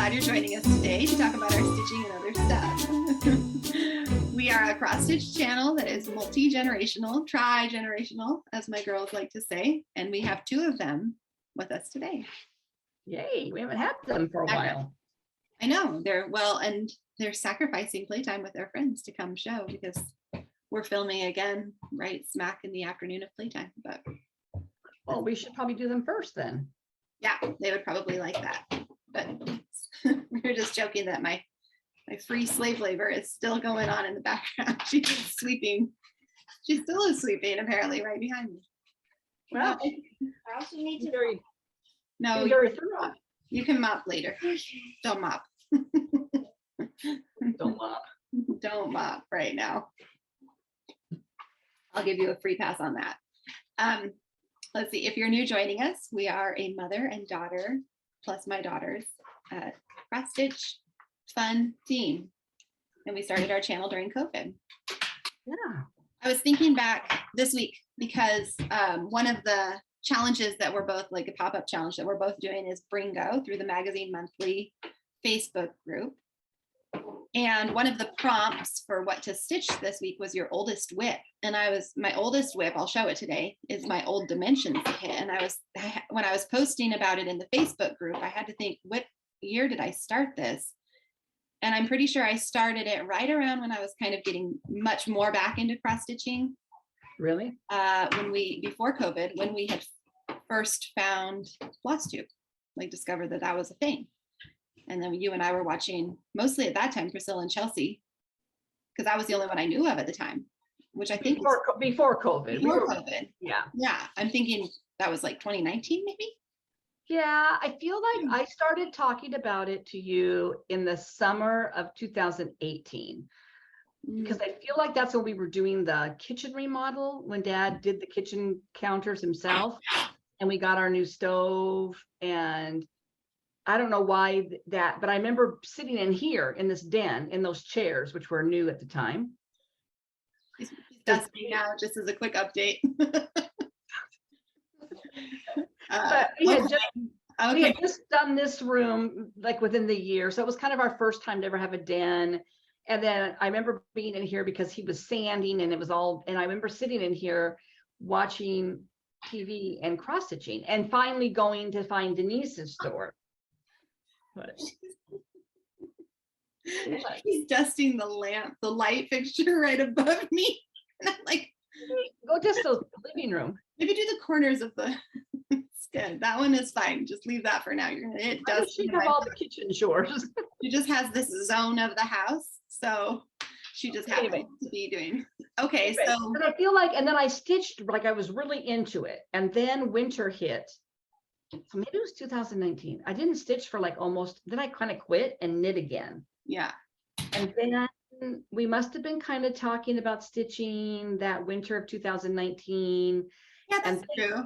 glad you're joining us today to talk about our stitching and other stuff. We are a cross stitch channel that is multi-generational, tri-generational, as my girls like to say, and we have two of them with us today. Yay, we haven't had them for a while. I know, they're sacrificing playtime with their friends to come show because we're filming again right smack in the afternoon of playtime. But well, we should probably do them first then. Yeah, they would probably like that. But we were just joking that my free slave labor is still going on in the background. She's sweeping. She still is sweeping, apparently, right behind me. Well, I also need to. No, you can mop later. Don't mop. Don't mop. Don't mop right now. I'll give you a free pass on that. Let's see, if you're new joining us, we are a mother and daughter, plus my daughters, cross stitch fun team. And we started our channel during COVID. Yeah. I was thinking back this week because one of the challenges that we're both, like a pop-up challenge that we're both doing, is Brringo through the Magazine Monthly Facebook group. And one of the prompts for what to stitch this week was your oldest whip. And my oldest whip, I'll show it today, is my old Dimensions kit. And when I was posting about it in the Facebook group, I had to think, what year did I start this? And I'm pretty sure I started it right around when I was kind of getting much more back into cross stitching. Really? Before COVID, when we had first found Flosstube, like discovered that was a thing. And then you and I were watching, mostly at that time, Priscilla and Chelsea, because that was the only one I knew of at the time, which I think before COVID. Before COVID. Yeah. Yeah. I'm thinking that was like 2019, maybe. Yeah, I feel like I started talking about it to you in the summer of 2018. Because I feel like that's when we were doing the kitchen remodel, when Dad did the kitchen counters himself, and we got our new stove. And I don't know why that, but I remember sitting in here in this den in those chairs, which were new at the time. He's dusting now, just as a quick update. But we had just done this room like within the year. So it was kind of our first time to ever have a den. And then I remember being in here because he was sanding and I remember sitting in here watching TV and cross stitching and finally going to find Denise's store. But he's dusting the light fixture right above me. And I'm like, go just the living room. Maybe do the corners of the instead. That one is fine. Just leave that for now. You're gonna hit dust. She have all the kitchen chores. She just has this zone of the house. So she just happens to be doing. Okay, anyway, so but I feel like, and then I stitched like I was really into it. And then winter hit. So maybe it was 2019. I didn't stitch for like then I kind of quit and knit again. Yeah. And then we must have been kind of talking about stitching that winter of 2019. Yeah, that's true.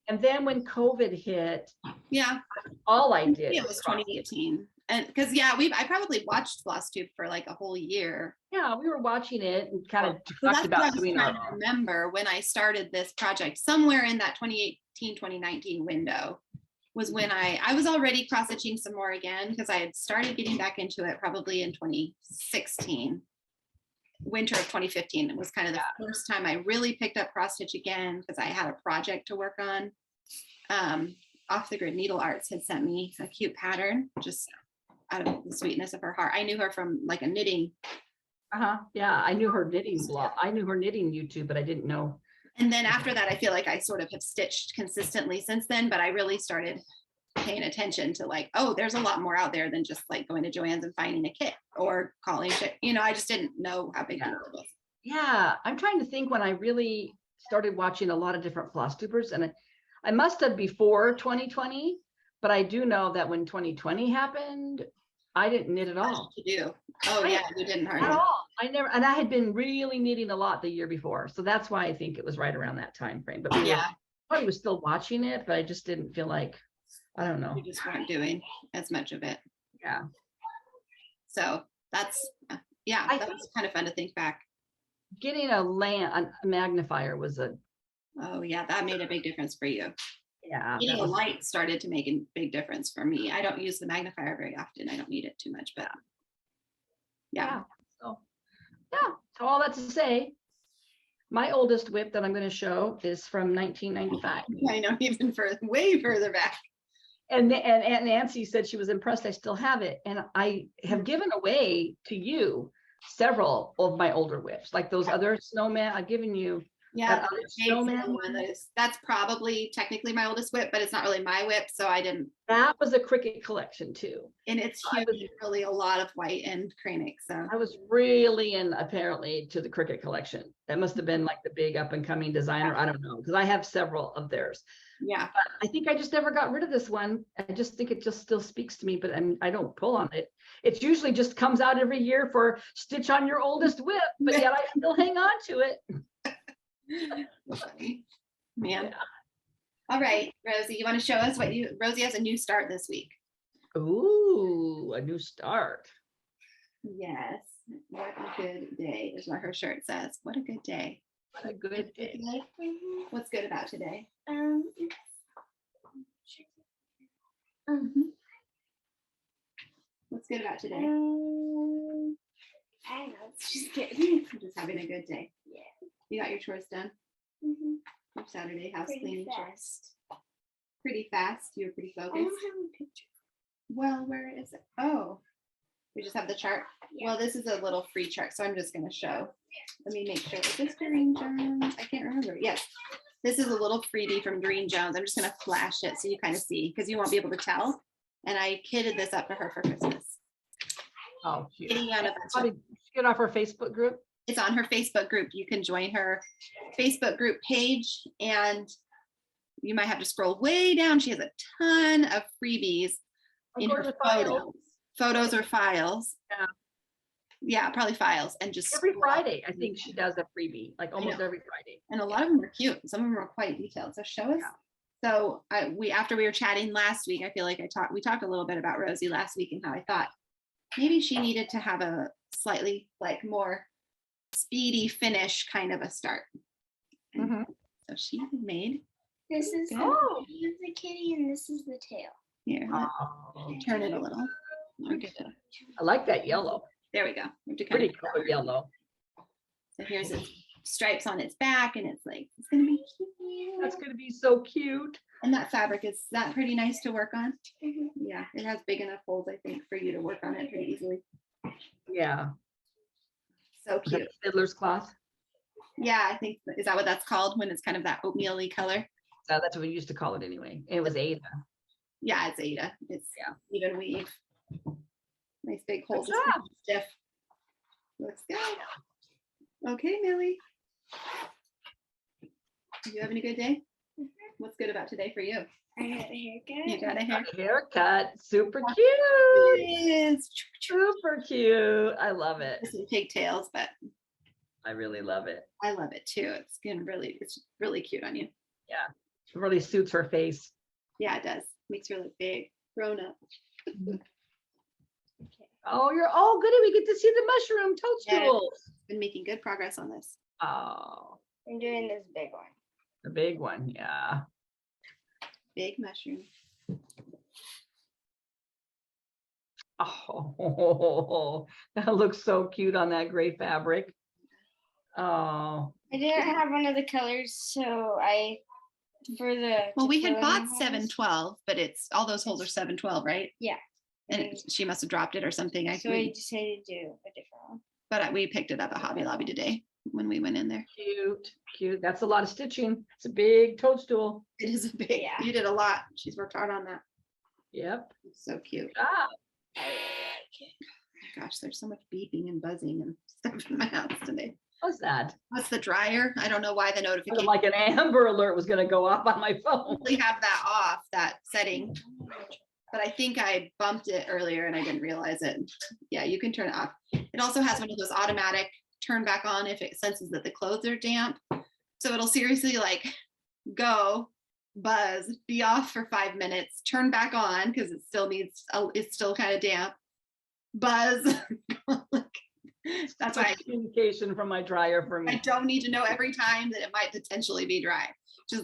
And then when COVID hit, yeah, all I did it was 2018. And because I probably watched Flosstube for like a whole year. Yeah, we were watching it and kind of talked about doing I remember when I started this project somewhere in that 2018, 2019 window was when I was already cross stitching some more again, because I had started getting back into it probably in 2016. Winter of 2015. It was kind of the first time I really picked up cross stitch again because I had a project to work on. Off the Grid Needle Arts had sent me a cute pattern just out of the sweetness of her heart. I knew her from like a knitting. Yeah, I knew her knitting blog. I knew her knitting YouTube, but I didn't know. And then after that, I feel like I sort of have stitched consistently since then, but I really started paying attention to like, oh, there's a lot more out there than just like going to Joann's and finding a kit or calling shit. I just didn't know how big the world was. Yeah, I'm trying to think when I really started watching a lot of different Flosstubers, and I must have before 2020, but I do know that when 2020 happened, I didn't knit at all. You do? Oh yeah, you didn't hardly. At all. I never, and I had been really knitting a lot the year before, so that's why I think it was right around that time frame. But I was still watching it, but I just didn't feel like, I don't know. You just weren't doing as much of it. Yeah. So that's that was kind of fun to think back. Getting a magnifier was oh yeah, that made a big difference for you. Yeah. Getting a light started to make a big difference for me. I don't use the magnifier very often. I don't need it too much, but yeah. So all that to say, my oldest whip that I'm going to show is from 1995. I know, even way further back. And Aunt Nancy said she was impressed I still have it. And I have given away to you several of my older whips, like those other snowmen. I've given you Yeah, that other the Jade's snowman one that's probably technically my oldest whip, but it's not really my whip, so I didn't. That was a cricket collection too. And it's huge, really a lot of white and cranic. So I was really in, apparently, to the cricket collection. That must have been like the big up and coming designer. I don't know, because I have several of theirs. Yeah, but I think I just never got rid of this one. I just think it just still speaks to me, but I don't pull on it. It's usually just comes out every year for stitch on your oldest whip, but yet I still hang on to it. Man. Yeah. All right, Rosie, you want to show us what Rosie has a new start this week. Ooh, a new start. Yes. What a good day is what her shirt says. What a good day. What a good day. What's good about today? What's good about today? I don't know. It's just good. I'm just having a good day. Yeah. You got your chores done? Mm-hmm. Your Saturday house Pretty cleaning chores? fast. Pretty fast. You're pretty I focused. don't have a picture. Well, where is it? Oh, we just have the chart. Yeah. Well, this is a little free chart, so I'm just going to show. Let me make sure. Is this Doreen Jones? I can't remember. Yes. This is a little freebie from Doreen Jones. I'm just going to flash it so you kind of see, because you won't be able to tell. And I kitted this up for her for Christmas. Oh, cute. Get off her Facebook group. It's on her Facebook group. You can join her Facebook group page, and you might have to scroll way down. She has a ton of freebies in her photos or files. Yeah, probably files, and just every Friday. I think she does a freebie, like almost every Friday. And a lot of them are cute. Some of them are quite detailed. So show us. Yeah. So after we were chatting last week, I feel like we talked a little bit about Rosie last week and how I thought maybe she needed to have a slightly like more speedy finish kind of a start. So she made. This is the kitty, and this is the tail. Here, turn it a little. I like that yellow. There we go. Pretty cool yellow. So here's its stripes on its back, and it's like, it's gonna be cute. That's gonna be so cute. And that fabric, is that pretty nice to work on? Yeah, it has big enough holes, I think, for you to work on it pretty easily. Yeah. So cute. Fiddler's cloth. Yeah, I think, is that what that's called when it's kind of that oatmeal-y color? That's what we used to call it anyway. It was Ada. Yeah, it's Ada. It's even weave. Nice big holes. Stiff. Looks good. Okay, Millie. You having a good day? What's good about today for you? I got a haircut. You got a haircut. Haircut. Super cute. It is. Super cute. I love it. Some pigtails, but I really love it. I love it too. It's really cute on you. Yeah. It really suits her face. Yeah, it does. Makes her look big, grown up. Oh, goody. We get to see the mushroom toadstool. Yeah, been making good progress on this. Oh. I'm doing this big one. The big one, yeah. Big mushroom. Oh, that looks so cute on that gray fabric. Oh. I didn't have one of the colors, so we had bought 712, but it's all those holes are 712, right? Yeah. And she must have dropped it or something. So I decided to do a different one. But we picked it up at Hobby Lobby today when we went in there. Cute. That's a lot of stitching. It's a big toadstool. It is a big. Yeah. You did a lot. She's worked hard on that. Yep. It's so cute. I really like it. Oh my gosh, there's so much beeping and buzzing and stuff in my house today. What's that? What's the dryer? I don't know why the notification. Like an Amber Alert was going to go off on my phone. We have that off, that setting. But I think I bumped it earlier and I didn't realize it. Yeah, you can turn it off. It also has one of those automatic turn back on if it senses that the clothes are damp. So it'll seriously like go, buzz, be off for 5 minutes, turn back on because it still it's still kind of damp, buzz. That's why communication from my dryer for me. I don't need to know every time that it might potentially be dry. Just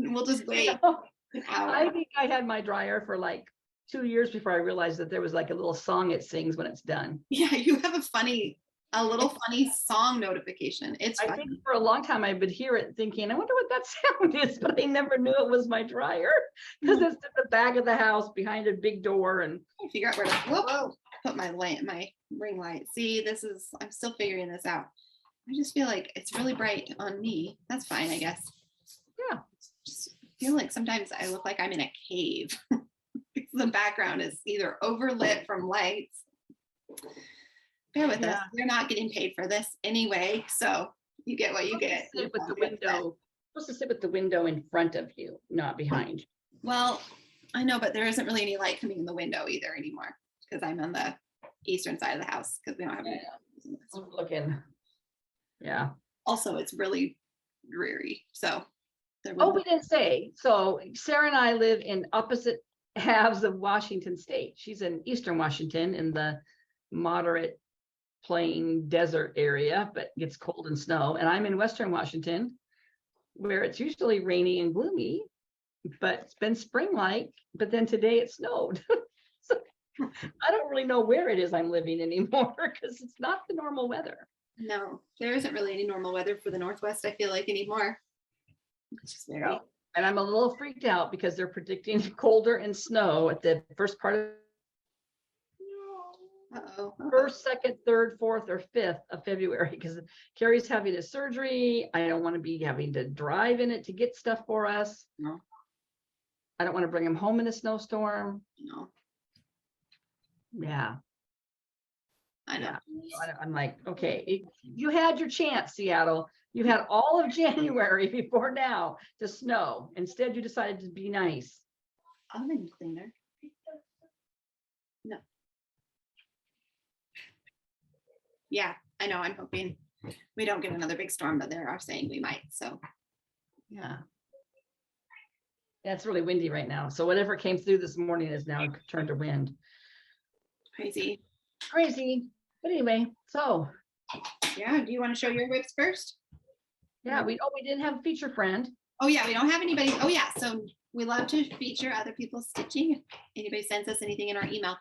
We'll just wait You know, an hour. I think I had my dryer for like 2 years before I realized that there was like a little song it sings when it's done. Yeah, you have a little funny song notification. It's I fun. think for a long time I would hear it thinking, I wonder what that sound is, but I never knew it was my dryer because it's in the back of the house behind a big door. And I figure out where to put my ring light. See, I'm still figuring this out. I just feel like it's really bright on me. That's fine, I guess. yeah, Just feel like sometimes I look like I'm in a cave. The background is either overlit from lights. Bear with us. We're not getting paid for this anyway, so you get what you get. Sit with the window. Supposed to sit with the window in front of you, not behind. Well, I know, but there isn't really any light coming in the window either anymore because I'm on the eastern side of the house because we don't have any. I'm looking. Yeah. Also, it's really dreary. So we didn't say. So Sarah and I live in opposite halves of Washington State. She's in Eastern Washington in the moderate plain desert area, but gets cold and snow. And I'm in Western Washington, where it's usually rainy and gloomy, but it's been spring-like, but then today it snowed. So I don't really know where it is I'm living anymore because it's not the normal weather. No, there isn't really any normal weather for the Northwest, I feel like, anymore. It's just very... And I'm a little freaked out because they're predicting colder and snow at the first part of first, second, third, fourth, or fifth of February, because Carrie's having a surgery. I don't want to be having to drive in it to get stuff for us. No. I don't want to bring him home in a snowstorm. No. Yeah. I know. Yeah. I'm like, okay, you had your chance, Seattle. You had all of January before now to snow. Instead, you decided to be nice. Oven cleaner. No. Yeah, I know. I'm hoping we don't get another big storm, but they are saying we might. So, yeah. Yeah, it's really windy right now. So whatever came through this morning is now turned to wind. Crazy. But anyway, so. Yeah, do you want to show your whips first? Yeah, we didn't have a feature friend. Oh yeah, we don't have anybody. Oh yeah, so we love to feature other people's stitching. If anybody sends us anything in our email.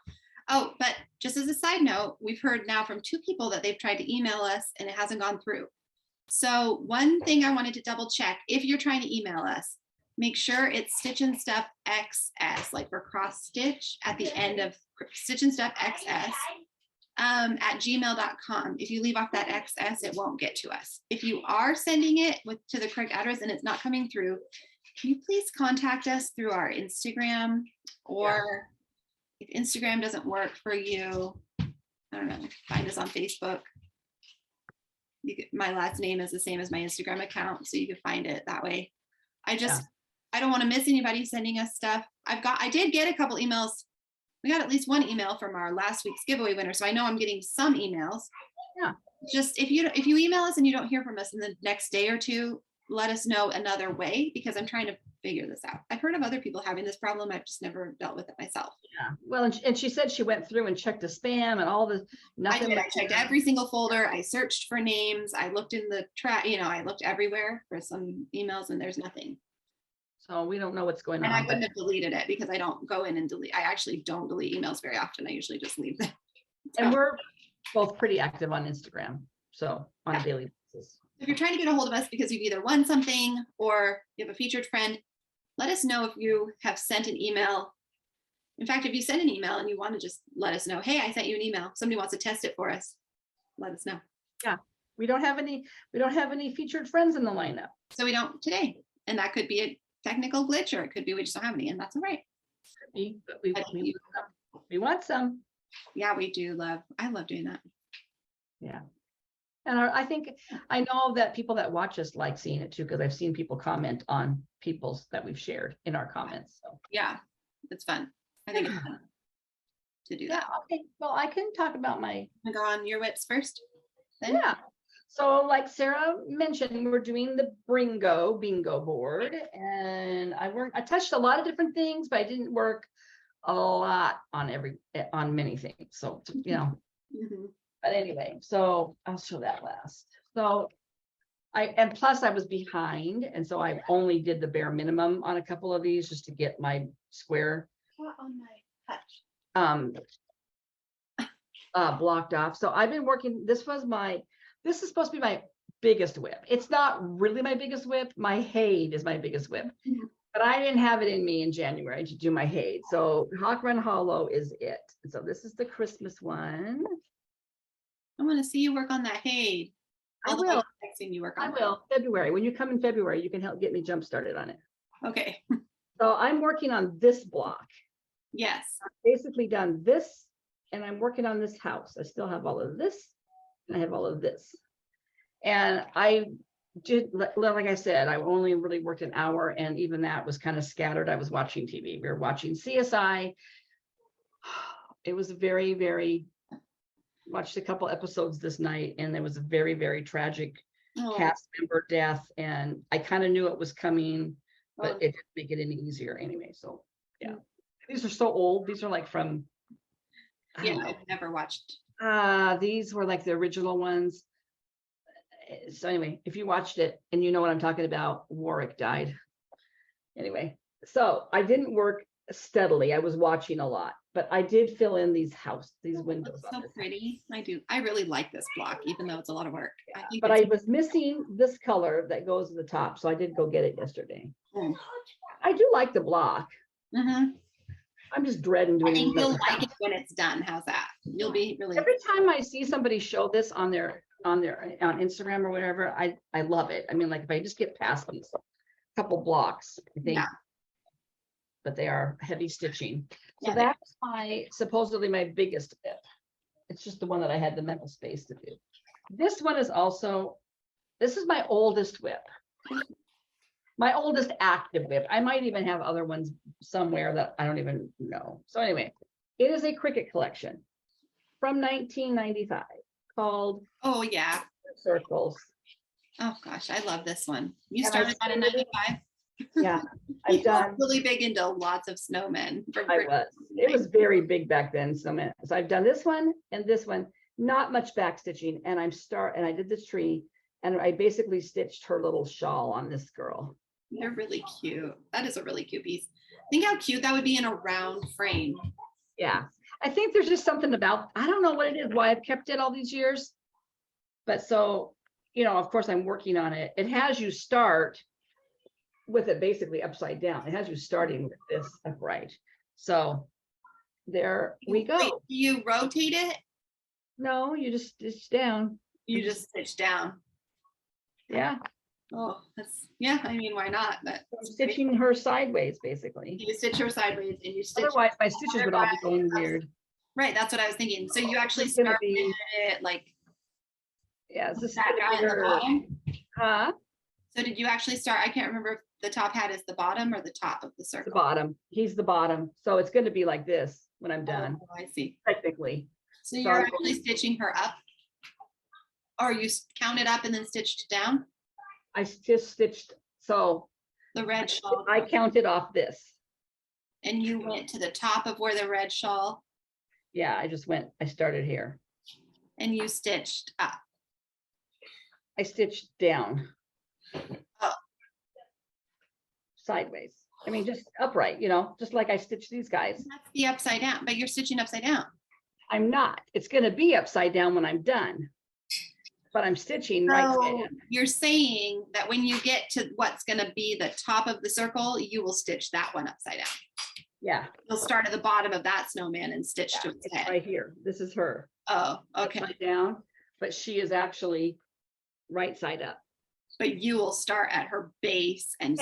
Oh, but just as a side note, we've heard now from 2 people that they've tried to email us and it hasn't gone through. So one thing I wanted to double check, if you're trying to email us, make sure it's Stitch and Stuff XS, like for cross stitch at the end of Stitch and Stuff XS at gmail.com. If you leave off that XS, it won't get to us. If you are sending it to the correct address and it's not coming through, can you please contact us through our Instagram, or if Instagram doesn't work for you, I don't know, find us on Facebook. My last name is the same as my Instagram account, so you can find it that way. I don't want to miss anybody sending us stuff. I did get a couple emails. We got at least one email from our last week's giveaway winner, so I know I'm getting some emails. Yeah. Just if you email us and you don't hear from us in the next day or 2, let us know another way, because I'm trying to figure this out. I've heard of other people having this problem. I've just never dealt with it myself. Yeah. Well, and she said she went through and checked the spam and all the nothing. I checked every single folder. I searched for names. I looked in the track. I looked everywhere for some emails, and there's nothing. So we don't know what's going on. And I wouldn't have deleted it because I don't go in and delete. I actually don't delete emails very often. I usually just leave them. And we're both pretty active on Instagram, so on a daily basis. If you're trying to get a hold of us because you've either won something or you have a featured friend, let us know if you have sent an email. In fact, if you send an email and you want to just let us know, hey, I sent you an email. Somebody wants to test it for us, let us know. Yeah, we don't have any featured friends in the lineup. So we don't today. And that could be a technical glitch, or it could be we just don't have any, and that's all right. We want some. Yeah, we do I love doing that. Yeah. And I know that people that watch us like seeing it too, because I've seen people comment on people's that we've shared in our comments. So yeah, it's fun. I think it's fun to do that. Okay. Well, I can talk about my go on your whips first. Then? Yeah. So like Sarah mentioned, we're doing the Brringo bingo board, and I touched a lot of different things, but I didn't work a lot on many things. So, Mm-hmm. but anyway, so I'll show that last. So And plus I was behind, and so I only did the bare minimum on a couple of these just to get my square What on my touch? Blocked off. So I've been working, this is supposed to be my biggest whip. It's not really my biggest whip. My Hade is my biggest whip, but I didn't have it in me in January to do my Hade. So Hawk Run Hollow is it. And so this is the Christmas one. I want to see you work on that Hade. I will. Texting you work on I will. February. When you come in February, you can help get me jump started on it. Okay. So I'm working on this block. Yes. Basically done this, and I'm working on this house. I still have all of this, and I have all of this. And I did, like I said, I only really worked an hour, and even that was kind of scattered. I was watching TV. We were watching CSI. It was very, very, watched a couple episodes this night, and there was a very, very tragic cast member death, and I kind of knew it was coming, but it didn't make it any easier anyway. So yeah, these are so old. These are like from, Yeah, I've never watched. these were like the original ones. So anyway, if you watched it and you know what I'm talking about, Warwick died. Anyway, so I didn't work steadily. I was watching a lot, but I did fill in these windows. So pretty. I do. I really like this block, even though it's a lot of work. I think But I was missing this color that goes to the top, so I did go get it yesterday. I do like the block. I'm just dreading I doing think it. you'll like it when it's done. How's that? You'll be really. Every time I see somebody show this on Instagram or whatever, I love it. I mean, like if I just get past these couple blocks, I think, but they are heavy stitching. So that's supposedly my biggest whip. It's just the one that I had the mental space to do. This one is also, this is my oldest whip. My oldest active whip. I might even have other ones somewhere that I don't even know. So anyway, it is a Cricut collection from 1995 called Circles. Oh gosh, I love this one. You started that in 95? Yeah, I've done really big into lots of snowmen. It was very big back then. So I've done this one and this one, not much back stitching. And I did this tree, and I basically stitched her little shawl on this girl. They're really cute. That is a really cute piece. Think how cute that would be in a round frame. Yeah, I think there's just something about, I don't know what it is, why I've kept it all these years. But so, of course I'm working on it. It has you start with it basically upside down. It has you starting with this upright. So there we go. Wait, do you rotate it? No, you just stitch down. You just stitch down. Yeah. Oh, I mean, why not? But I'm stitching her sideways, basically. You stitch her sideways and you stitch. Otherwise, my stitches would all be going weird. Right, that's what I was thinking. So you actually started it like. Yeah, this is that guy at the bottom. Huh? So did you actually start? I can't remember if the top hat is the bottom or the top of the circle. The bottom. He's the bottom. So it's going to be like this when I'm done. Oh, I see. Technically. So you're actually stitching her up, or you counted up and then stitched down? I just stitched. So the red shawl. I counted off this. And you went to the top of where the red shawl. Yeah, I started here. And you stitched up. I stitched down. Oh. Sideways. I mean, just upright, just like I stitched these guys. That's the upside down, but you're stitching upside down. I'm not. It's going to be upside down when I'm done. But I'm stitching right side down. You're saying that when you get to what's going to be the top of the circle, you will stitch that one upside down. Yeah. You'll start at the bottom of that snowman and stitch to its head. Right here. This is her. Oh, okay. Upside down, but she is actually right side up. But you will start at her base and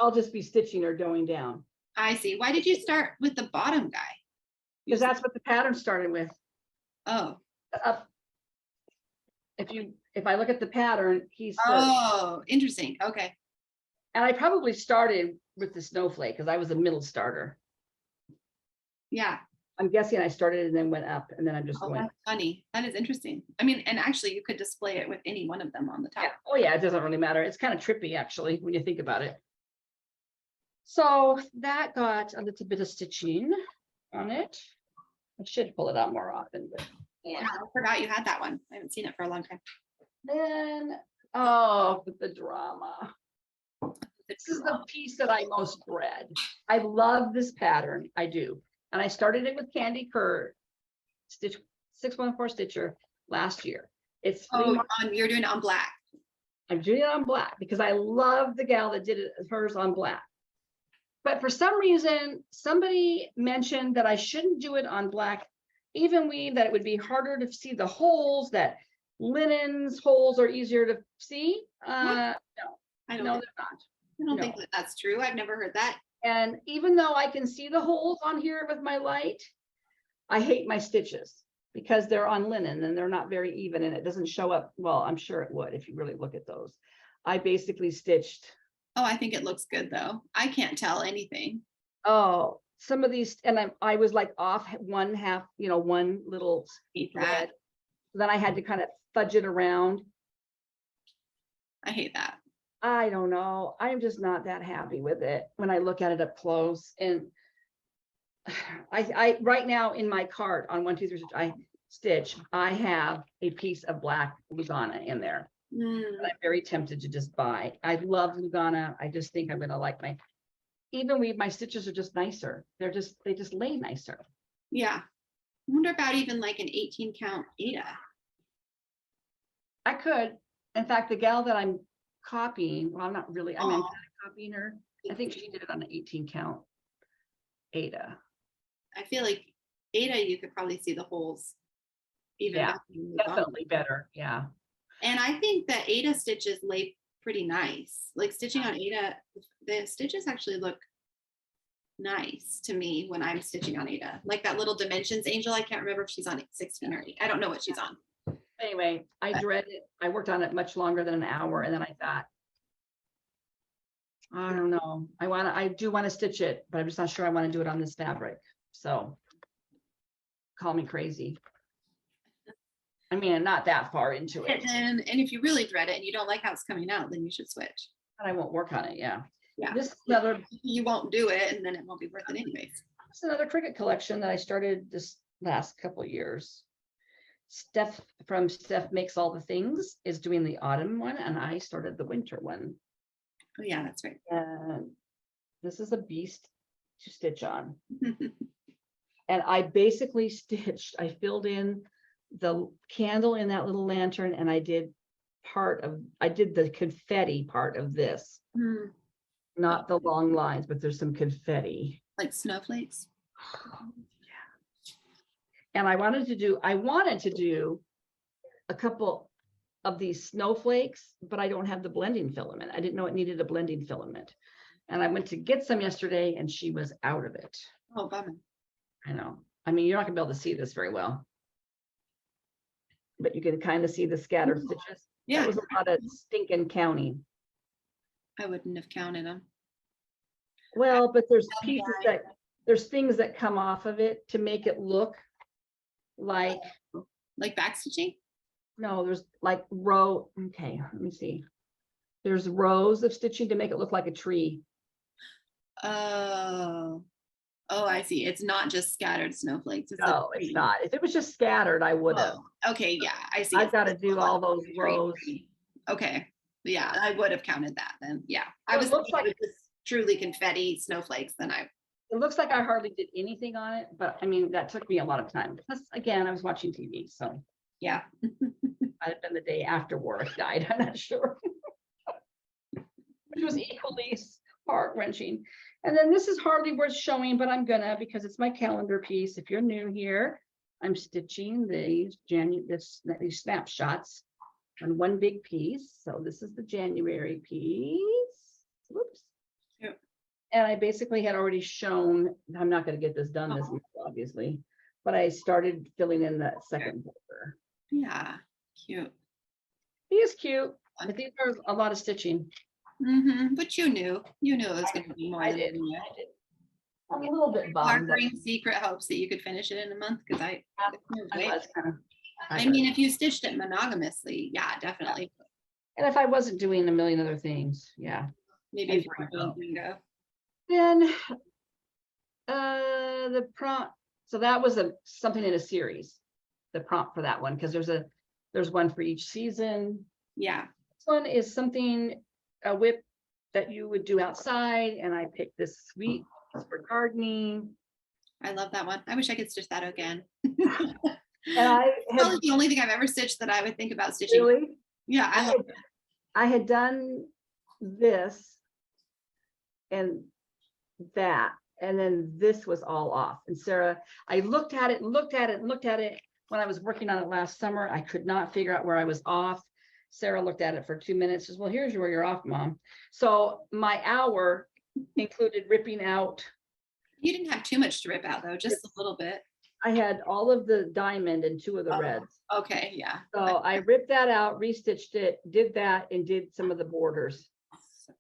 I'll just be stitching her going down. I see. Why did you start with the bottom guy? Because that's what the pattern started with. Oh. Up. If I look at the pattern, he's interesting. Okay. And I probably started with the snowflake because I was a middle starter. Yeah. I'm guessing I started and then went up, and then I'm just going. That's funny. That is interesting. I mean, and actually you could display it with any one of them on the top. Yeah. Oh yeah, it doesn't really matter. It's kind of trippy actually when you think about it. So that got a little bit of stitching on it. I should pull it out more often, but yeah, I forgot you had that one. I haven't seen it for a long time. Then Oh, but the drama. This is the piece that I most dread. I love this pattern. I do. And I started it with Candy Kerr Stitch 614 Stitcher last year. It's you're doing it on black. I'm doing it on black because I love the gal that did it hers on black. But for some reason, somebody mentioned that I shouldn't do it on black even weave, that it would be harder to see the holes, that linen's holes are easier to see. No, I no, don't they're think, not. I don't think that that's true. I've never heard that. And even though I can see the holes on here with my light, I hate my stitches because they're on linen and they're not very even and it doesn't show up. Well, I'm sure it would if you really look at those. I basically stitched. Oh, I think it looks good though. I can't tell anything. Oh, some of these, and I was like off one half, one little thread. Then I had to kind of fudge it around. I hate that. I don't know. I'm just not that happy with it when I look at it up close. And I right now in my cart on 1, 2, 3 I have a piece of black Lugana in there. I'm very tempted to just buy. I love Lugana. I just think I'm gonna like my stitches are just nicer. They just lay nicer. Yeah. I wonder about even like an 18 count Ada. I could. In fact, the gal that I'm copying, well, I'm not really, I'm copying her. I think she did it on an 18 count Ada. I feel like Ada, you could probably see the holes. Even Definitely better. Yeah. And I think that Ada stitches lay pretty nice. Like stitching on Ada, the stitches actually look nice to me when I'm stitching on Ada. Like that little Dimensions Angel, I can't remember if she's on 16 or 8. I don't know what she's on. Anyway, I dread it. I worked on it much longer than an hour, and then I thought, I don't know. I do want to stitch it, but I'm just not sure I want to do it on this fabric. So call me crazy. I mean, I'm not that far into it. And if you really dread it and you don't like how it's coming out, then you should switch. But I won't work on it. Yeah. Yeah. This is another. You won't do it, and then it won't be worth it anyways. It's another Cricut collection that I started this last couple of years. Steph from Steph Makes All the Things is doing the autumn one, and I started the winter one. Oh yeah, that's right. And this is a beast to stitch on. And I basically stitched, I filled in the candle in that little lantern, and I did the confetti part of this. Not the long lines, but there's some confetti. Like snowflakes. And I wanted to do a couple of these snowflakes, but I don't have the blending filament. I didn't know it needed a blending filament. And I went to get some yesterday and she was out of it. Oh, bummer. I know. I mean, you're not gonna be able to see this very well, but you can kind of see the scattered stitches. Yeah. That was a lot of stinking counting. I wouldn't have counted them. Well, but there's there's things that come off of it to make it look like backstitching. No, there's like okay, let me see. There's rows of stitching to make it look like a tree. Oh, I see. It's not just scattered snowflakes. No, it's not. If it was just scattered, I would have. Okay, yeah, I see. I've got to do all those rows. Okay, yeah, I would have counted that then. Yeah, I was looks like it's truly confetti snowflakes. Then It looks like I hardly did anything on it, but I mean that took me a lot of time. Plus, again, I was watching TV, so yeah. Might have been the day after Warwick died. I'm not sure. It was equally heart-wrenching. And then this is hardly worth showing, but I'm gonna because it's my calendar piece. If you're new here, I'm stitching these snapshots on one big piece. So this is the January piece. Whoops. Yep. And I basically had already shown, I'm not going to get this done this week, obviously, but I started filling in that second border. Yeah, cute. He is cute, but these are a lot of stitching. But you knew it was going to be more. I did. I'm a little bit bummed. Harboring secret hopes that you could finish it in a month because I was I mean, if you stitched it monogamously, yeah, definitely. And if I wasn't doing a million other things, yeah. Maybe if you're doing Brringo. Then the prompt, so that was something in a series, the prompt for that one, because there's one for each season. Yeah. one is something, a whip that you would do outside, and I picked this sweet for gardening. I love that one. I wish I could stitch that again. And I Probably had the only thing I've ever stitched that I would think about stitching. really, Yeah, I love it. I had done this and that, and then this was all off. And Sarah, I looked at it, when I was working on it last summer. I could not figure out where I was off. Sarah looked at it for 2 minutes, says, well, here's where you're off, Mom. So my hour included ripping out. You didn't have too much to rip out though, just a little bit. I had all of the diamond and 2 of the Oh. reds. Okay, yeah. So I ripped that out, restitched it, did that, and did some of the borders,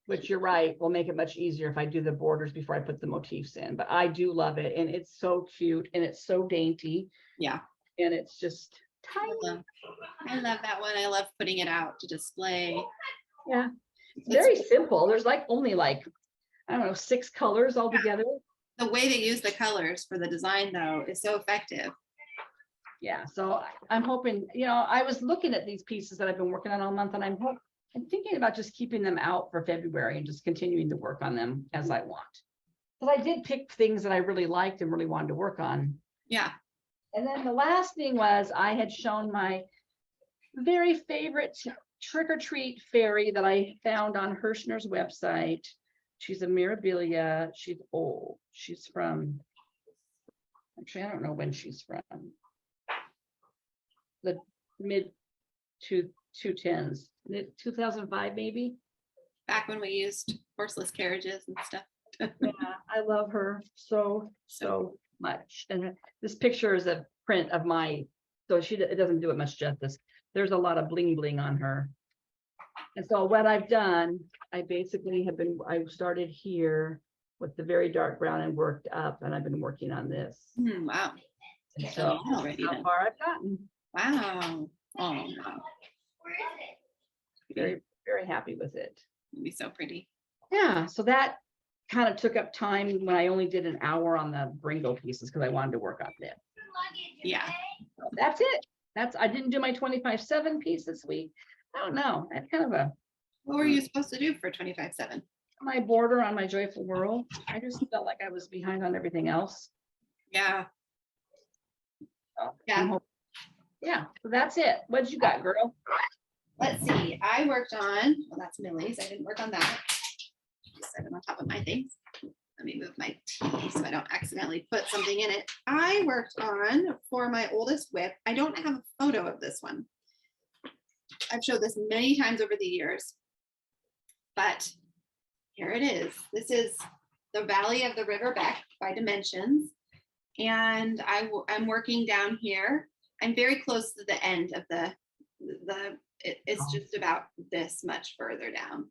which you're right, will make it much easier if I do the borders before I put the motifs in. But I do love it, and it's so cute, and it's so dainty. Yeah. And it's just tiny. I love that one. I love putting it out to display. Yeah, it's very simple. There's like only like, I don't know, 6 colors altogether. The way they use the colors for the design though is so effective. Yeah, so I'm hoping, I was looking at these pieces that I've been working on all month, and I'm thinking about just keeping them out for February and just continuing to work on them as I want. But I did pick things that I really liked and really wanted to work on. Yeah. And then the last thing was I had shown my very favorite trick-or-treat fairy that I found on Hirschner's website. She's a Mirabilia. She's old. She's from, actually, I don't know when she's from. The mid 2010s, 2005 maybe. Back when we used horseless carriages and stuff. Yeah, I love her so much. And this picture is a print of so it doesn't do it much justice. There's a lot of bling bling on her. And so what I've done, I started here with the very dark brown and worked up, and I've been working on this. Wow. And so Already how done. far I've gotten. Wow. Oh, wow. Very, very happy with it. It'd be so pretty. Yeah, so that kind of took up time when I only did an hour on the Brringo pieces because I wanted to work on it. Yeah. So that's it. I didn't do my 25/7 piece this week. I don't know. That's kind of What were you supposed to do for 25/7? my border on my Joyful World. I just felt like I was behind on everything else. Yeah. So Yeah. Yeah, so that's it. What you got, girl? Let's see. I worked on, well, that's Millie's. I didn't work on that. Just set it on top of my things. Let me move my tea so I don't accidentally put something in it. I worked on, for my oldest whip, I don't have a photo of this one. I've showed this many times over the years, but here it is. This is the Valley of the River Beck by Dimensions. And I'm working down here. I'm very close to the end of it's just about this much further down,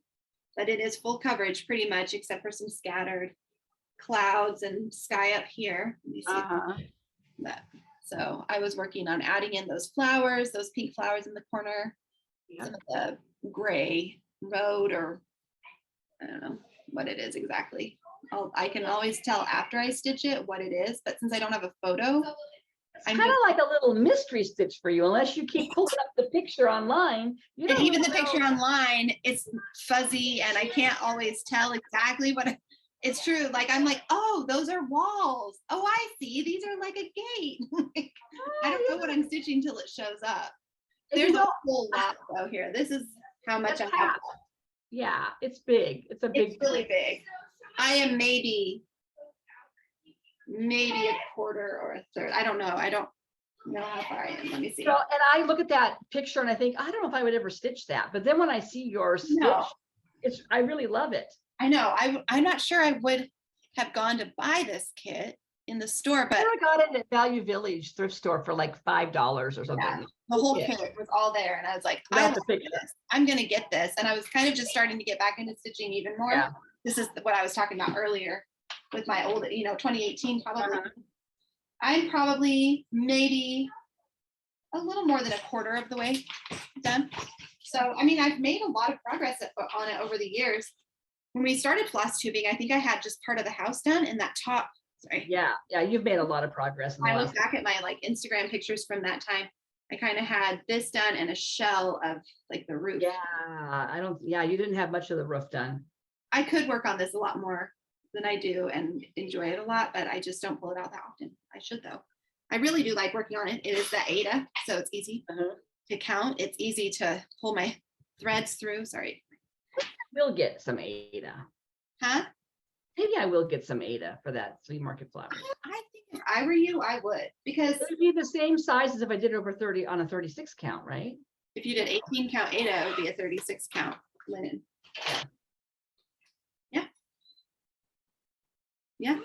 but it is full coverage pretty much, except for some scattered clouds and sky up here. Let me see that. So I was working on adding in those flowers, those pink flowers in the corner, some of the gray road, or I don't know what it is exactly. I can always tell after I stitch it what it is, but since I don't have a photo, it's kind of like a little mystery stitch for you, unless you keep pulling up the picture online. You and don't even the know. picture online, it's fuzzy and I can't always tell exactly what it's true. Like I'm like, oh, those are walls. Oh, I see. These are like a gate. I don't know what I'm stitching till it shows up. There's a whole lot though here. This is how much I have. Yeah, it's big. It's It's really big. I am maybe a quarter or a third. I don't know. I don't know how far I am. Let me see. And I look at that picture and I think, I don't know if I would ever stitch that. But then when I see yours stitch, I really love it. I know. I'm not sure I would have gone to buy this kit in the store, but I got it at Value Village thrift store for like $5 or something. Yeah, the whole kit was all there, and I was like, I love this. I'm gonna get this. And I was kind of just starting to get back into stitching even more. Yeah. This is what I was talking about earlier with my old, 2018 probably. I'm probably maybe a little more than a quarter of the way done. So, I mean, I've made a lot of progress on it over the years. When we started floss tubing, I think I had just part of the house done, and that top, sorry. Yeah, you've made a lot of progress. I look back at my Instagram pictures from that time. I kind of had this done and a shell of like the roof. Yeah, you didn't have much of the roof done. I could work on this a lot more than I do and enjoy it a lot, but I just don't pull it out that often. I should though. I really do like working on it. It is the Ada, so it's easy to count. It's easy to pull my threads through. Sorry. We'll get some Ada. Huh? Maybe I will get some Ada for that flea market flower. I think if I were you, I would, because It would be the same size as if I did over 30 on a 36 count, right? if you did 18 count Ada, it would be a 36 count linen. Yeah. Yeah.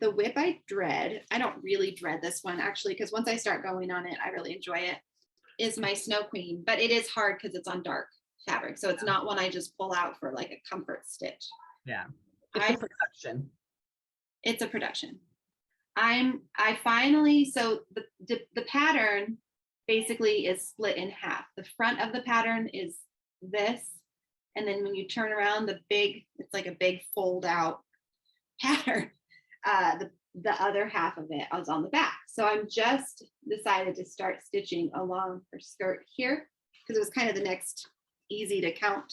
The whip I dread. I don't really dread this one actually, because once I start going on it, I really enjoy it. Is my Snow Queen, but it is hard because it's on dark fabric, so it's not one I just pull out for like a comfort stitch. Yeah, it's a production. It's a production. I finally, so the pattern basically is split in half. The front of the pattern is this, and then when you turn around, it's like a big fold out pattern. The other half of it is on the back. So I'm just decided to start stitching along her skirt here because it was kind of the next easy to count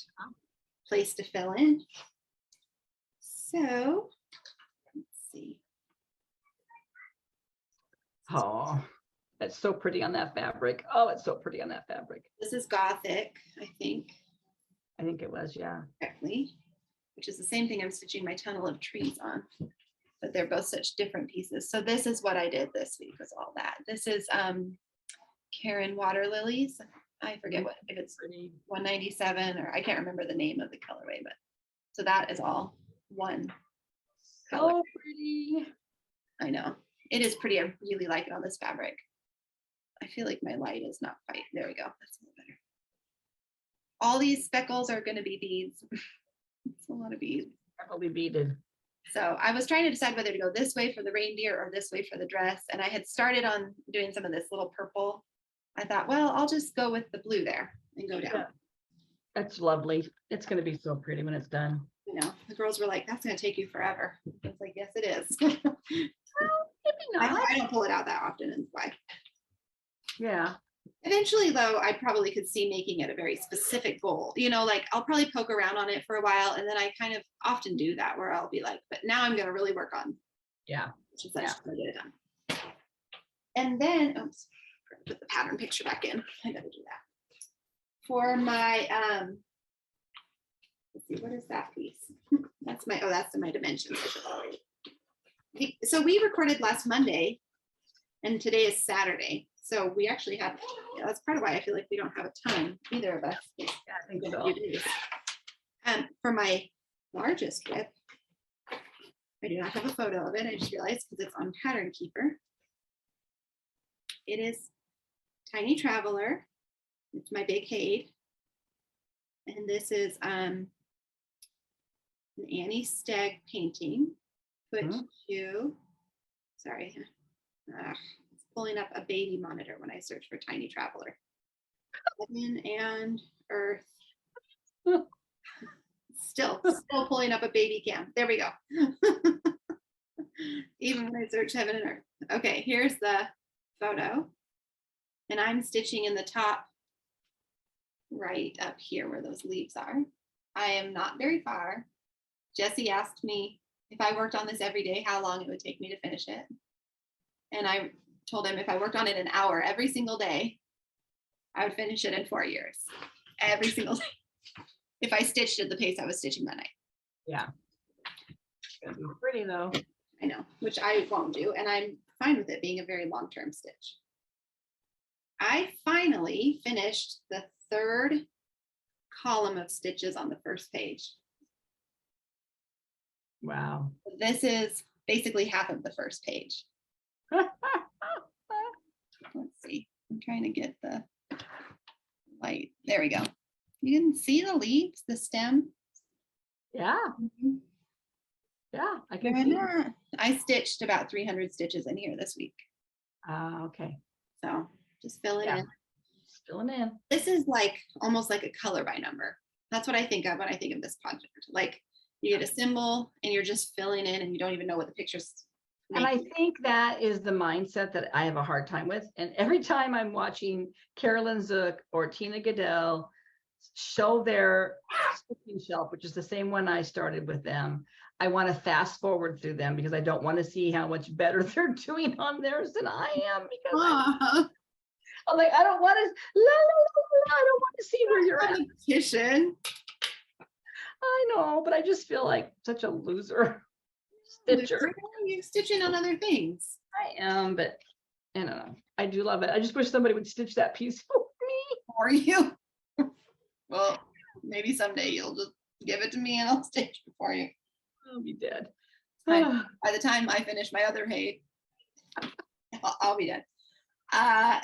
place to fill in. So let's see. Oh, that's so pretty on that fabric. Oh, it's so pretty on that fabric. This is Gothic, I think. I think it was, yeah. Correctly, which is the same thing I'm stitching my tunnel of trees on, but they're both such different pieces. So this is what I did this week, was all that. This is Karen Water Lilies. I forget what, if it's 197 or I can't remember the name of the colorway, but so that is all one color. So pretty. I know. It is pretty. I really like it on this fabric. I feel like my light is not quite. There we go. That's a little better. All these speckles are going to be beads. It's a lot of beads. Probably beaded. So I was trying to decide whether to go this way for the reindeer or this way for the dress. And I had started on doing some of this little purple. I thought, well, I'll just go with the blue there and go down. Yeah. That's lovely. It's going to be so pretty when it's done. You know, the girls were like, that's going to take you forever. I was like, yes, it is. Well, maybe not. I don't pull it out that often, and why. Yeah. Eventually, though, I probably could see making it a very specific goal. You know, like I'll probably poke around on it for a while, and then I kind of often do that where I'll be like, but now I'm going to really work on. Yeah. Just get it done. And then, oops, put the pattern picture back in. I got to do that. For my, let's see, what is that piece? That's my dimensions. So we recorded last Monday, and today is Saturday. So we actually have, that's part of why I feel like we don't have a ton, either of us. Yeah, I think so. For my largest whip, I do not have a photo of it. I just realized because it's on Pattern Keeper. It is Tiny Traveler. It's my big Hade. And this is an Annie Stagg painting. Put to, sorry, it's pulling up a baby monitor when I search for Tiny Traveler. Heaven and Earth. Still pulling up a baby cam. There we go. Even when I search Heaven and Earth. Okay, here's the photo. And I'm stitching in the top right up here where those leaves are. I am not very far. Jesse asked me if I worked on this every day, how long it would take me to finish it. And I told him if I worked on it an hour every single day, I would finish it in 4 years. Every single day. If I stitched at the pace I was stitching that night. Yeah. It's gonna be pretty though. I know, which I won't do. And I'm fine with it being a very long-term stitch. I finally finished the third column of stitches on the first page. Wow. This is basically half of the first page. Let's see. I'm trying to get the light. There we go. You can see the leaves, the stem. Yeah. Yeah, I can see. I stitched about 300 stitches in here this week. Okay. So just fill it in. Filling in. This is like almost like a color by number. That's what I think of when I think of this project. Like you get a symbol and you're just filling in and you don't even know what the picture's And I think that is the mindset that I have a hard time with. And every time I'm watching Carolyn Zook or Tina Goodell show their stitching shelf, which is the same one I started with them, I want to fast forward through them because I don't want to see how much better they're doing on theirs than I am. Because I'm like, I don't want to, I don't want to see where you're at. Competition. I know, but I just feel like such a loser stitcher. You're stitching on other things. I am, but I don't know. I do love it. I just wish somebody would stitch that piece for me. For you. Well, maybe someday you'll just give it to me and I'll stitch it for you. I'll be dead. By the time I finish my other hay, I'll be dead.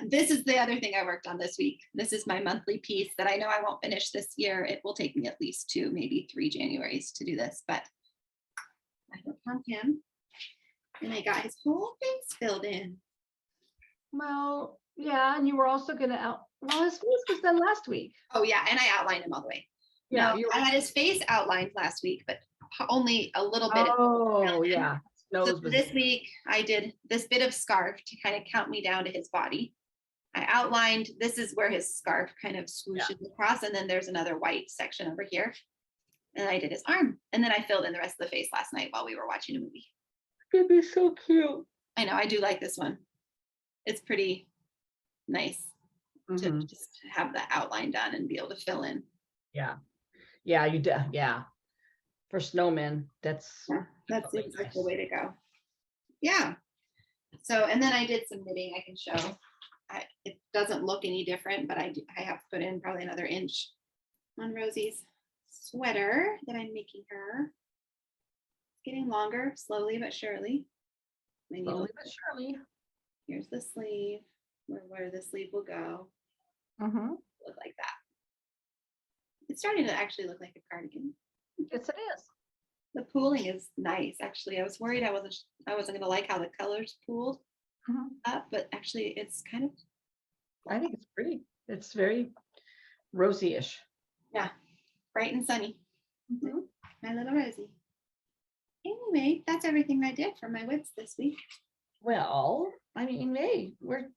This is the other thing I worked on this week. This is my monthly piece that I know I won't finish this year. It will take me at least 2, maybe 3 Januaries to do this, but I worked on him and I got his whole face filled in. Well, yeah, and you were also gonna his face was done last week. Oh yeah, and I outlined him all the way. Yeah, No, I had his face outlined last week, but only a little bit. Oh yeah. So this week I did this bit of scarf to kind of count me down to his body. I outlined, this is where his scarf kind of swooshes across, and then there's another white section over here. And I did his arm, and then I filled in the rest of the face last night while we were watching a movie. It'd be so cute. I know, I do like this one. It's pretty nice to just have the outline done and be able to fill in. Yeah. Yeah, you do. Yeah. For snowmen, that's Exactly the way to go. Yeah. So, and then I did some knitting I can show. It doesn't look any different, but I have put in probably another inch on Rosie's sweater that I'm making her. It's getting longer, slowly but surely. slowly but surely. Here's the sleeve, where the sleeve will go. Look like that. It's starting to actually look like a cardigan. Yes, it is. The pooling is nice. Actually, I was worried I wasn't going to like how the colors pooled up, but actually, it's kind of. I think it's pretty. It's very rosy-ish. Yeah, bright and sunny. My little Rosie. Anyway, that's everything I did for my WIPs this week. Well, I mean, hey, we're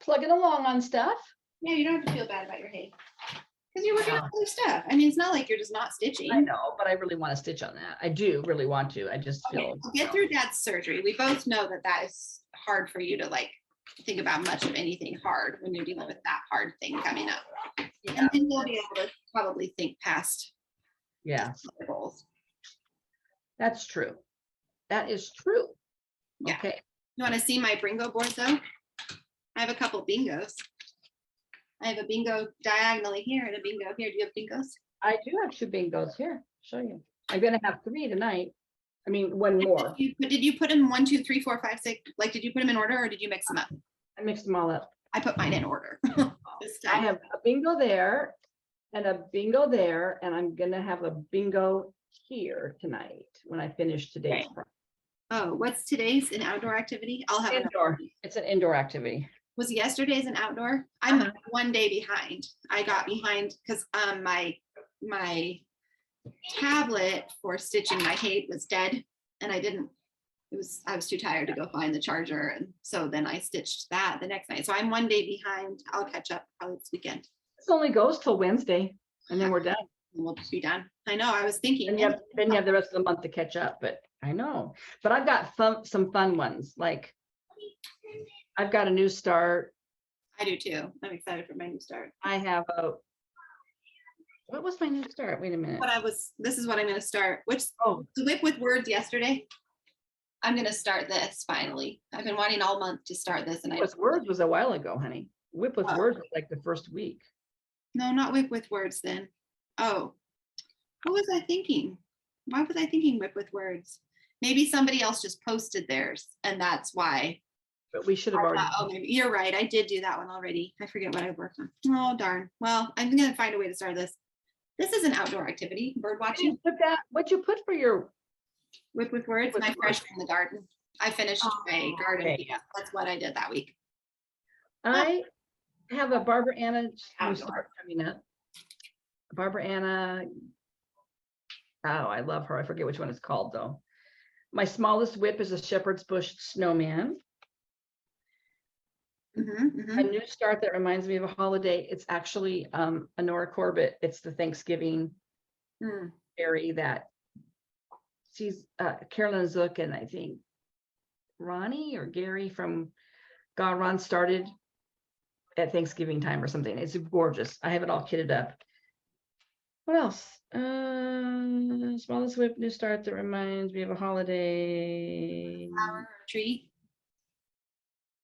plugging along on stuff. Yeah, you don't have to feel bad about your hay. Because you're working on other stuff. I mean, it's not like you're just not stitching. I know, but I really want to stitch on that. I do really want to. I just feel. We'll get through Dad's surgery. We both know that is hard for you to like think about much of anything hard when you're dealing with that hard thing coming up. Yeah. And then you'll be able to probably think past. Yeah. Goals. That's true. That is true. Yeah. Okay. You want to see my Brringo board though? I have a couple bingos. I have a bingo diagonally here and a bingo here. Do you have bingos? I do have 2 bingos here. Show you. I'm gonna have 3 tonight. I mean, 1 more. Did you put them 1, 2, 3, 4, 5, 6? Like, did you put them in order or did you mix them up? I mixed them all up. I put mine in order. I have a bingo there and a bingo there, and I'm gonna have a bingo here tonight when I finish today's project. Oh, what's today's an outdoor activity? I'll have indoor. It's an indoor activity. Was yesterday's an outdoor? I'm 1 day behind. I got behind because my tablet for stitching my hay was dead, and I was too tired to go find the charger, and so then I stitched that the next night. So I'm 1 day behind. I'll catch up probably this weekend. This only goes till Wednesday, and then we're done. We'll be done. I know. I was thinking. And then you have the rest of the month to catch up. But I know. But I've got some fun ones. Like I've got a new start. I do too. I'm excited for my new start. I have what was my new start? Wait a minute. This is what I'm going to start. The WIP with words yesterday. I'm going to start this finally. I've been wanting all month to start this, and words was a while ago, honey. WIP with words was like the first week. No, not WIP with words then. Oh, what was I thinking? Why was I thinking WIP with words? Maybe somebody else just posted theirs, and that's why. But we should have already. Maybe you're right. I did do that one already. I forget what I worked on. Oh darn. Well, I'm gonna find a way to start this. This is an outdoor activity, bird watching. What'd you put for your WIP with words? My fresh from the garden. I finished my garden. Okay, yeah. That's what I did that week. I have a Barbara Anna new start coming up. Barbara Anna. Oh, I love her. I forget which one it's called though. My smallest whip is a shepherd's bush snowman. A new start that reminds me of a holiday. It's actually a Nora Corbett. It's the Thanksgiving fairy that she's Carolyn Zook and I think Ronnie or Gary from Ron started at Thanksgiving time or something. It's gorgeous. I have it all kitted up. What else? Smallest whip, new start that reminds me of a holiday. Flower treat.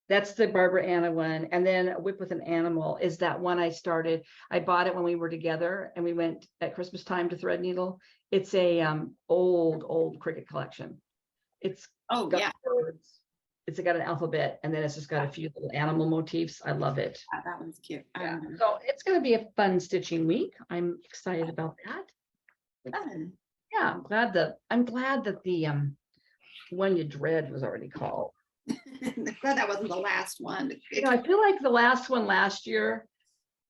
That's the Barbara Anna one. And then a whip with an animal is that one I started. I bought it when we were together and we went at Christmas time to Threadneedle. It's a old cricket collection. It's got birds. It's got an alphabet and then it's just got a few little animal motifs. I love it. That one's cute. Yeah. So it's going to be a fun stitching week. I'm excited about that. Fun. Yeah, I'm glad that the one you dread was already called. Glad that wasn't the last one. I feel like the last one last year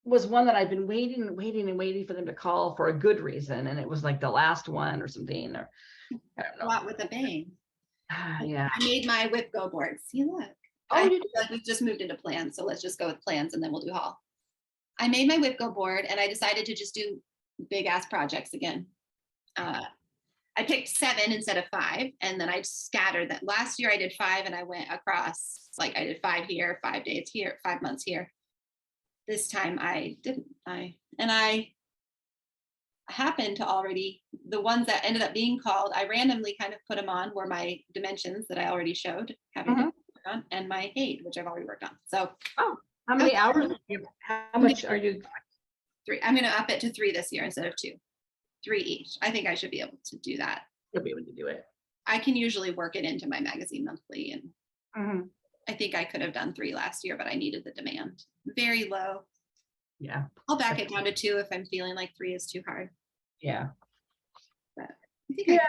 was one that I've been waiting for them to call for a good reason, and it was like the last one or something, or I don't know. Lot with a bang. Yeah. I made my whip go board. See, look. I feel like we've just moved into plans, so let's just go with plans and then we'll do haul. I made my whip go board and I decided to just do big ass projects again. I picked 7 instead of 5, and then I scattered that. Last year I did 5 and I went across, like I did 5 here, 5 days here, 5 months here. This time I didn't. I happened to already, the ones that ended up being called, I randomly kind of put them on were my dimensions that I already showed, having to work on, and my aid, which I've already worked on. So how many hours? How much are you? 3. I'm going to up it to 3 this year instead of 2. 3 each. I think I should be able to do that. You'll be able to do it. I can usually work it into my magazine monthly, and I think I could have done 3 last year, but I needed the demand. Very low. Yeah. I'll back it down to 2 if I'm feeling like 3 is too hard. Yeah. But I think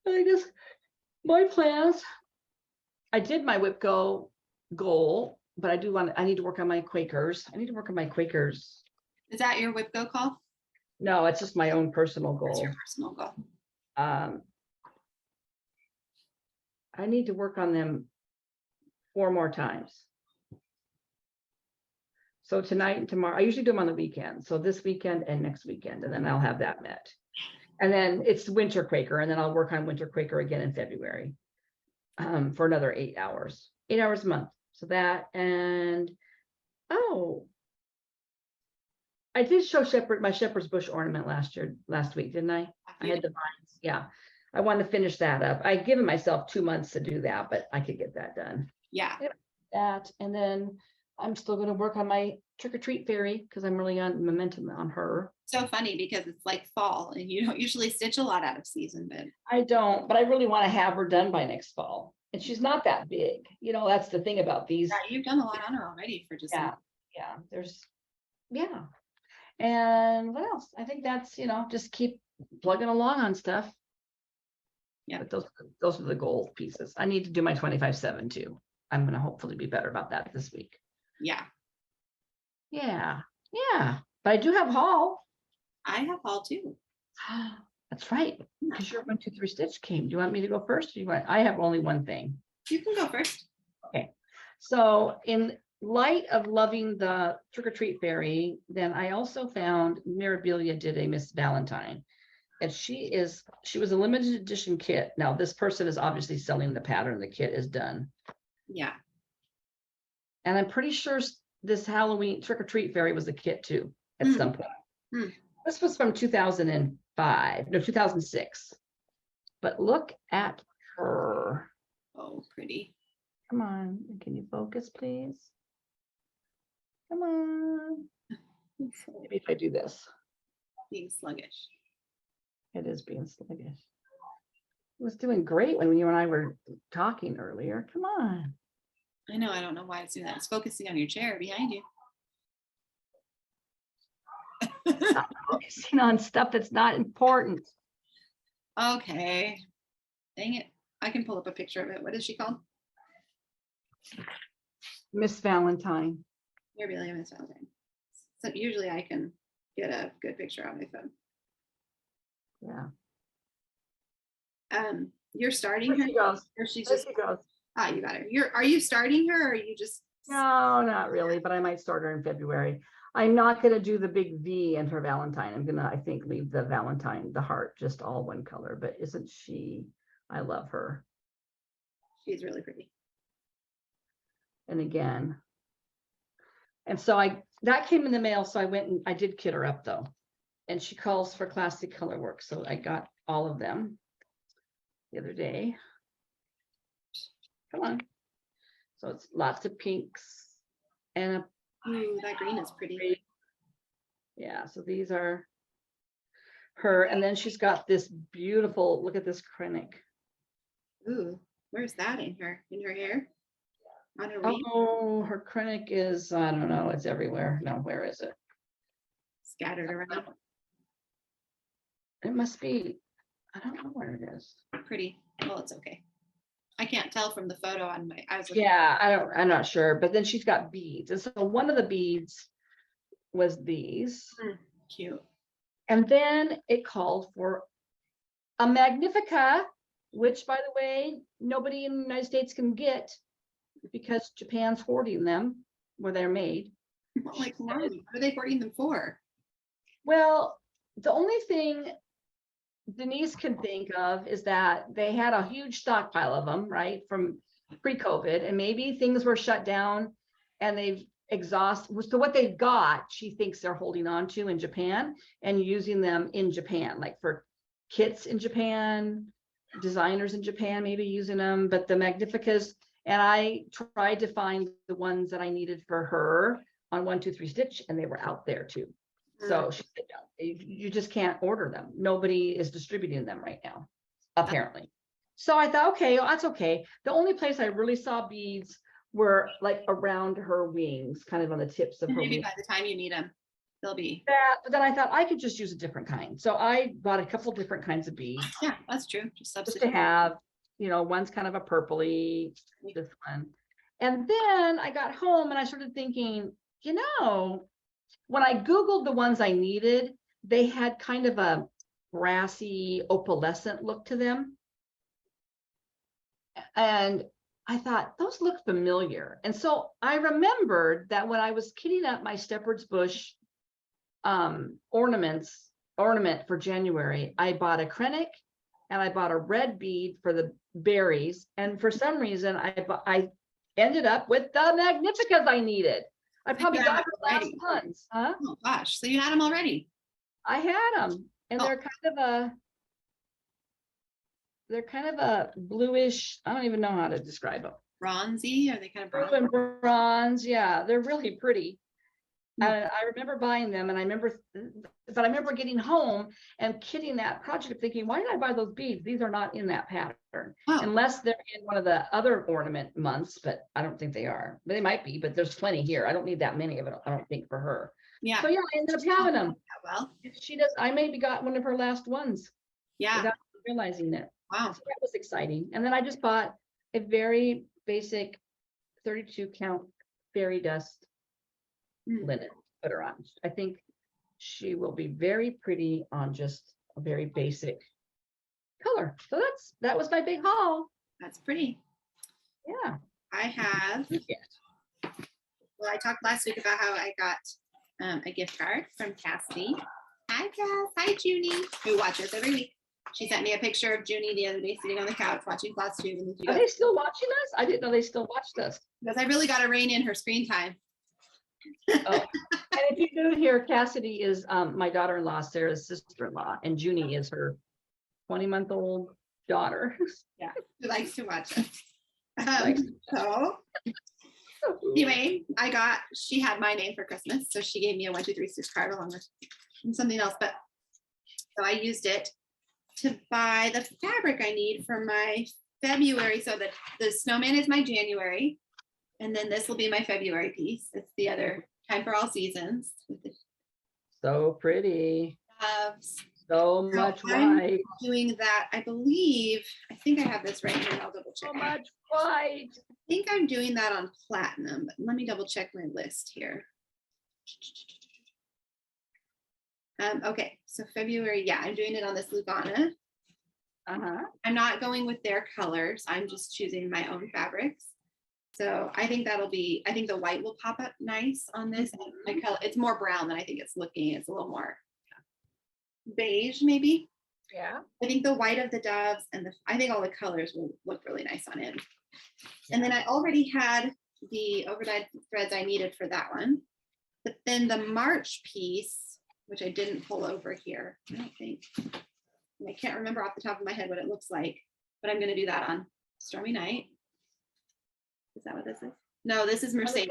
I guess my plans. I did my whip go goal, but I need to work on my Quakers. Is that your whip go call? No, it's just my own personal goal. That's your personal goal. I need to work on them 4 more times. So tonight and tomorrow, I usually do them on the weekend. So this weekend and next weekend, and then I'll have that met. And then it's Winter Quaker, and then I'll work on Winter Quaker again in February for another 8 hours, 8 hours a month. So that, and I did show my shepherd's bush ornament last week, didn't I? I had the vines. Yeah. I wanted to finish that up. I'd given myself 2 months to do that, but I could get that done. Yeah. That, and then I'm still going to work on my trick or treat fairy because I'm really on momentum on her. So funny because it's like fall and you don't usually stitch a lot out of season, but I don't, but I really want to have her done by next fall. And she's not that big. That's the thing about these. Yeah, you've done a lot on her already for just And what else? I think that's, just keep plugging along on stuff. Yeah, but those are the gold pieces. I need to do my 25/7 too. I'm going to hopefully be better about that this week. Yeah. But I do have haul. I have haul too. That's right. Because your 1, 2, 3 stitch came. Do you want me to go first? Or I have only one thing. You can go first. Okay. So in light of loving the trick or treat fairy, then I also found Mirabilia did a Miss Valentine. And she was a limited edition kit. Now this person is obviously selling the pattern. The kit is done. Yeah. And I'm pretty sure this Halloween trick or treat fairy was a kit too at some point. This was from 2006. But look at her. Oh, pretty. Come on. Can you focus, please? Come on. Maybe if I do this. Being sluggish. It is being sluggish. It was doing great when you and I were talking earlier. Come on. I know. I don't know why it's doing that. It's focusing on your chair behind you. Stop focusing on stuff that's not important. Okay. Dang it. I can pull up a picture of it. What is she called? Miss Valentine. Mirabilia Miss Valentine. So usually I can get a good picture on my phone. Yeah. You're starting There her, she goes. or she's There just, she goes. ah, you got her. Are you starting her, or are you just? No, not really, but I might start her in February. I'm not going to do the big V in her Valentine. I'm going to, I think, leave the Valentine, the heart, just all one color. But isn't she? I love her. She's really pretty. And again, and so that came in the mail. So I went and I did kit her up though. And she calls for classic color work. So I got all of them the other day. Come on. So it's lots of pinks and a Ooh, that green is pretty. yeah, so these are her. And then she's got this beautiful, look at this Krennic. Ooh, where's that in her hair? On her wing? Oh, her Krennic is, I don't know, it's everywhere. No, where is it? Scattered around. It must be, I don't know where it is. Pretty. Well, it's okay. I can't tell from the photo on my, Yeah, I'm not sure. But then she's got beads. And so one of the beads was these. Cute. And then it called for a Magnifica, which, by the way, nobody in the United States can get because Japan's hoarding them where they're made. Like, why? What are they hoarding them for? Well, the only thing Denise can think of is that they had a huge stockpile of them, right, from pre-COVID, and maybe things were shut down and they've exhausted. So what they've got, she thinks they're holding on to in Japan and using them in Japan, like for kits in Japan, designers in Japan, maybe using them, but the Magnificas. And I tried to find the ones that I needed for her on 123 Stitch, and they were out there too. So she said, you just can't order them. Nobody is distributing them right now, apparently. So I thought, okay, well, that's okay. The only place I really saw beads were like around her wings, kind of on the tips of her Maybe wings. by the time you need them, they'll be. But then I thought I could just use a different kind. So I bought a couple different kinds of beads. Yeah, that's true. Just Just to substitute. have, one's kind of a purpley, this one. And then I got home and I started thinking, when I Googled the ones I needed, they had kind of a brassy opalescent look to them. And I thought, those look familiar. And so I remembered that when I was kitting up my Shepherd's Bush ornament for January, I bought a Krennic and I bought a red bead for the berries. And for some reason, I ended up with the Magnificas I needed. I probably got the last ones. Huh? Oh gosh, so you had them already? I had them, and they're kind of a bluish. I don't even know how to describe them. Bronzy? Are they kind of Blue bronzy? and bronze, yeah, they're really pretty. I remember buying them, and I remember getting home and kitting that project, thinking, why did I buy those beads? These are not in that pattern, unless they're in one of the other ornament months, but I don't think they are. But they might be, but there's plenty here. I don't need that many of it, I don't think, for her. Yeah. So yeah, I ended up having them. Well, She does. I maybe got one of her last ones yeah. without realizing it. Wow. So that was exciting. And then I just bought a very basic 32 count fairy dust linen to put her on. I think she will be very pretty on just a very basic color. So that was my big haul. That's pretty. Yeah. I have. Well, I talked last week about how I got a gift card from Cassidy. Hi, Cass. Hi, Junie, who watches every week. She sent me a picture of Junie the other day sitting on the couch watching Flosstube. Are they still watching us? I didn't know they still watched us. Because I really got to rein in her screen time. Oh. And if you do hear, Cassidy is my daughter-in-law, Sarah's sister-in-law, and Junie is her 20-month-old daughter. Yeah, she likes to watch it. So anyway, she had my name for Christmas, so she gave me a 123 Stitch card along with something else. But so I used it to buy the fabric I need for my February. So that the snowman is my January, and then this will be my February piece. It's the other Time for All Seasons. So pretty. So much I'm white. doing that. I think I have this right here. I'll double check. So much white. I think I'm doing that on platinum, but let me double check my list here. Okay, so February, yeah, I'm doing it on this Lugana. I'm not going with their colors. I'm just choosing my own fabrics. So I think I think the white will pop up nice on this. My color, it's more brown than I think it's looking. It's a little more beige, maybe. Yeah. I think the white of the doves and I think all the colors will look really nice on it. And then I already had the overdyed threads I needed for that one. But then the March piece, which I didn't pull over here, I don't think. I can't remember off the top of my head what it looks like, but I'm going to do that on Stormy Night. Is that what this is? No, this is Mercedes.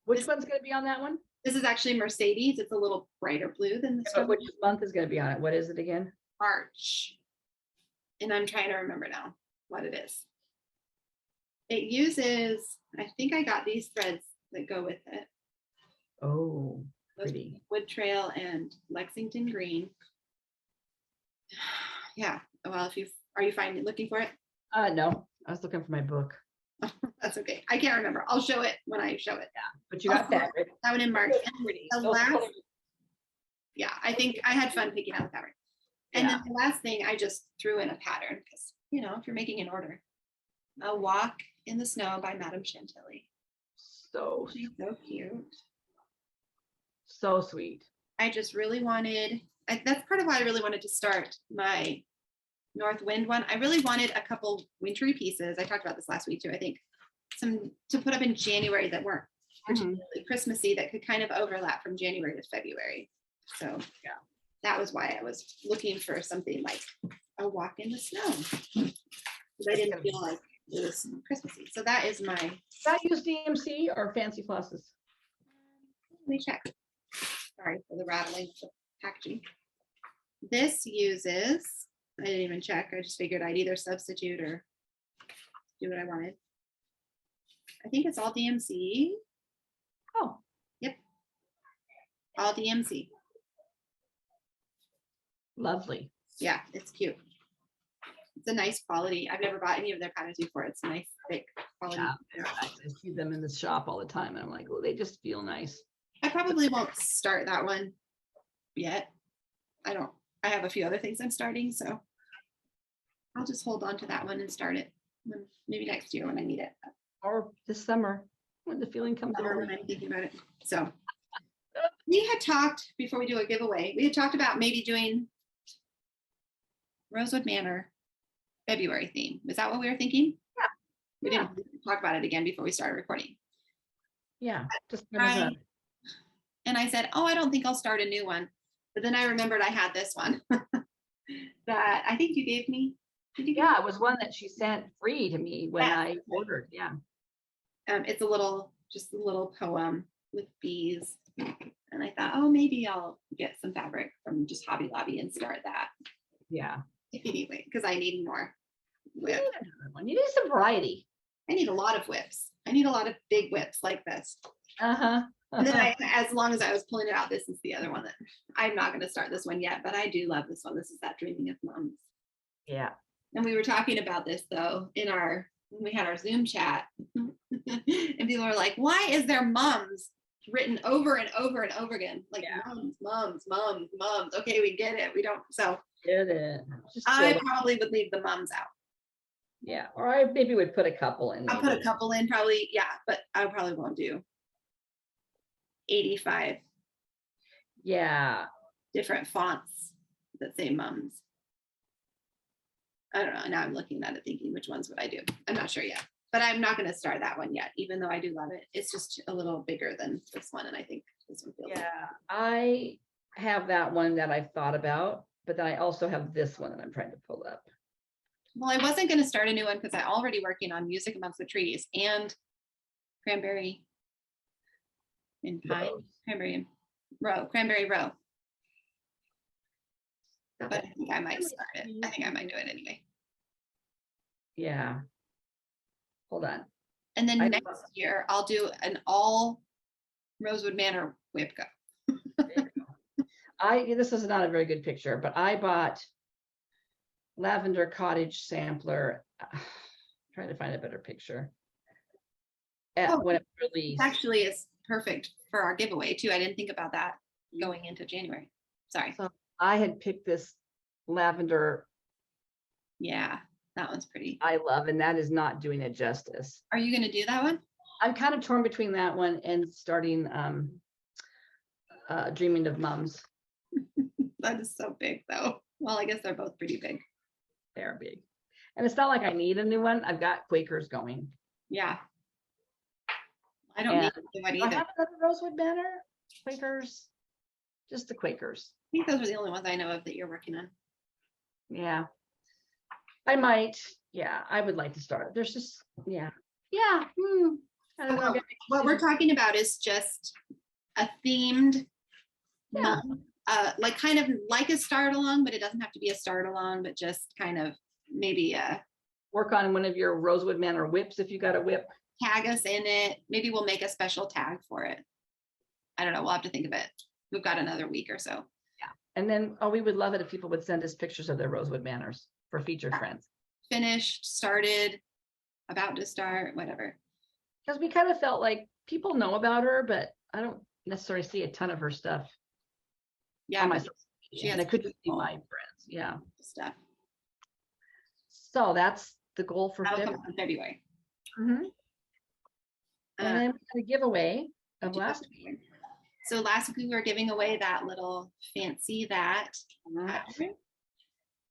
Which one's going to be on that one? This is actually Mercedes. It's a little brighter blue than the But which month is going to be on it? What is it again? March. And I'm trying to remember now what it is. It uses, I think I got these threads that go with it. Oh, pretty. Wood Trail and Lexington Green. Yeah. Well, are you looking for it? No, I was looking for my book. That's okay. I can't remember. I'll show it when I show it. Yeah, but you got fabric. That one in March. Pretty. The last, yeah, I think I had fun picking out the fabric. And then the last thing, I just threw in a pattern because, if you're making an order. A Walk in the Snow by Madame Chantilly. So cute. So sweet. I just really wanted, that's part of why I really wanted to start my North Wind one. I really wanted a couple wintry pieces. I talked about this last week too. I think some to put up in January that weren't particularly Christmassy, that could kind of overlap from January to February. So yeah, that was why I was looking for something like A Walk in the Snow, because I didn't feel like it was Christmassy. So that is my. Does that use DMC or fancy flosses? Let me check. Sorry for the rattling of the packaging. This uses, I didn't even check. I just figured I'd either substitute or do what I wanted. I think it's all DMC. Oh. Yep. All DMC. Lovely. Yeah, it's cute. It's a nice quality. I've never bought any of their patterns before. It's a nice, thick quality. Yeah, I see them in the shop all the time. And I'm like, oh, they just feel nice. I probably won't start that one yet. I have a few other things I'm starting, so I'll just hold on to that one and start it maybe next year when I need it. Or this summer when the feeling comes over. When I'm thinking about it. So we had talked before we do a giveaway. We had talked about maybe doing Rosewood Manor February theme. Is that what we were thinking? Yeah. We didn't talk about it again before we started recording. Yeah. Just and I said, oh, I don't think I'll start a new one. But then I remembered I had this one that I think you gave me. Did you? Yeah, it was one that she sent free to me when I ordered. Yeah. It's just a little poem with bees. And I thought, oh, maybe I'll get some fabric from just Hobby Lobby and start that. Yeah. Anyway, because I need more whip. You need some variety. I need a lot of whips. I need a lot of big whips like this. And then as long as I was pulling it out, this is the other one that I'm not going to start this one yet, but I do love this one. This is that Dreaming of Moms. Yeah. And we were talking about this though when we had our Zoom chat, and people were like, "Why is there mums written over and over and over again? Like moms. Okay, we get it. We don't. So get it. I probably would leave the mums out. Yeah, or I maybe would put a couple in. I'll put a couple in probably. Yeah, but I probably won't do 85 different fonts that say mums. I don't know. Now I'm looking at it thinking, which ones would I do? I'm not sure yet, but I'm not going to start that one yet, even though I do love it. It's just a little bigger than this one. And I think this one feels I have that one that I've thought about, but then I also have this one that I'm trying to pull up. Well, I wasn't going to start a new one because I'm already working on Music Amongst the Trees and Cranberry in Pine, Cranberry Row. But I think I might start it. I think I might do it anyway. Yeah. Hold on. And then next year I'll do an all Rosewood Manor whip go. This is not a very good picture, but I bought Lavender Cottage sampler. Trying to find a better picture. When it released. Actually, it's perfect for our giveaway too. I didn't think about that going into January. Sorry. So I had picked this lavender Yeah, that one's pretty. I love, and that is not doing it justice. Are you going to do that one? I'm kind of torn between that one and starting Dreaming of Mums. That is so big though. Well, I guess they're both pretty big. They're big. And it's not like I need a new one. I've got Quakers going. Yeah. I don't need to do one Do I either. have another Rosewood banner? Quakers? Just the Quakers. I think those are the only ones I know of that you're working on. Yeah. I might. Yeah, I would like to start. There's just, yeah. Yeah. I don't know. Well, what we're talking about is just a themed Yeah. month, like kind of like a start along, but it doesn't have to be a start along, but just kind of maybe Work on one of your Rosewood Manor whips if you got a whip. tag us in it. Maybe we'll make a special tag for it. I don't know. We'll have to think of it. We've got another week or so. And then, we would love it if people would send us pictures of their Rosewood Manors for featured friends. Finished, started, about to start, whatever. Because we kind of felt like people know about her, but I don't necessarily see a ton of her stuff Yeah, on my but social she media. has And it could just be cool my friends. Yeah. stuff. So that's the goal for That'll February. come in February. And then the giveaway of Did you last have- week. So last week we were giving away that little fancy that.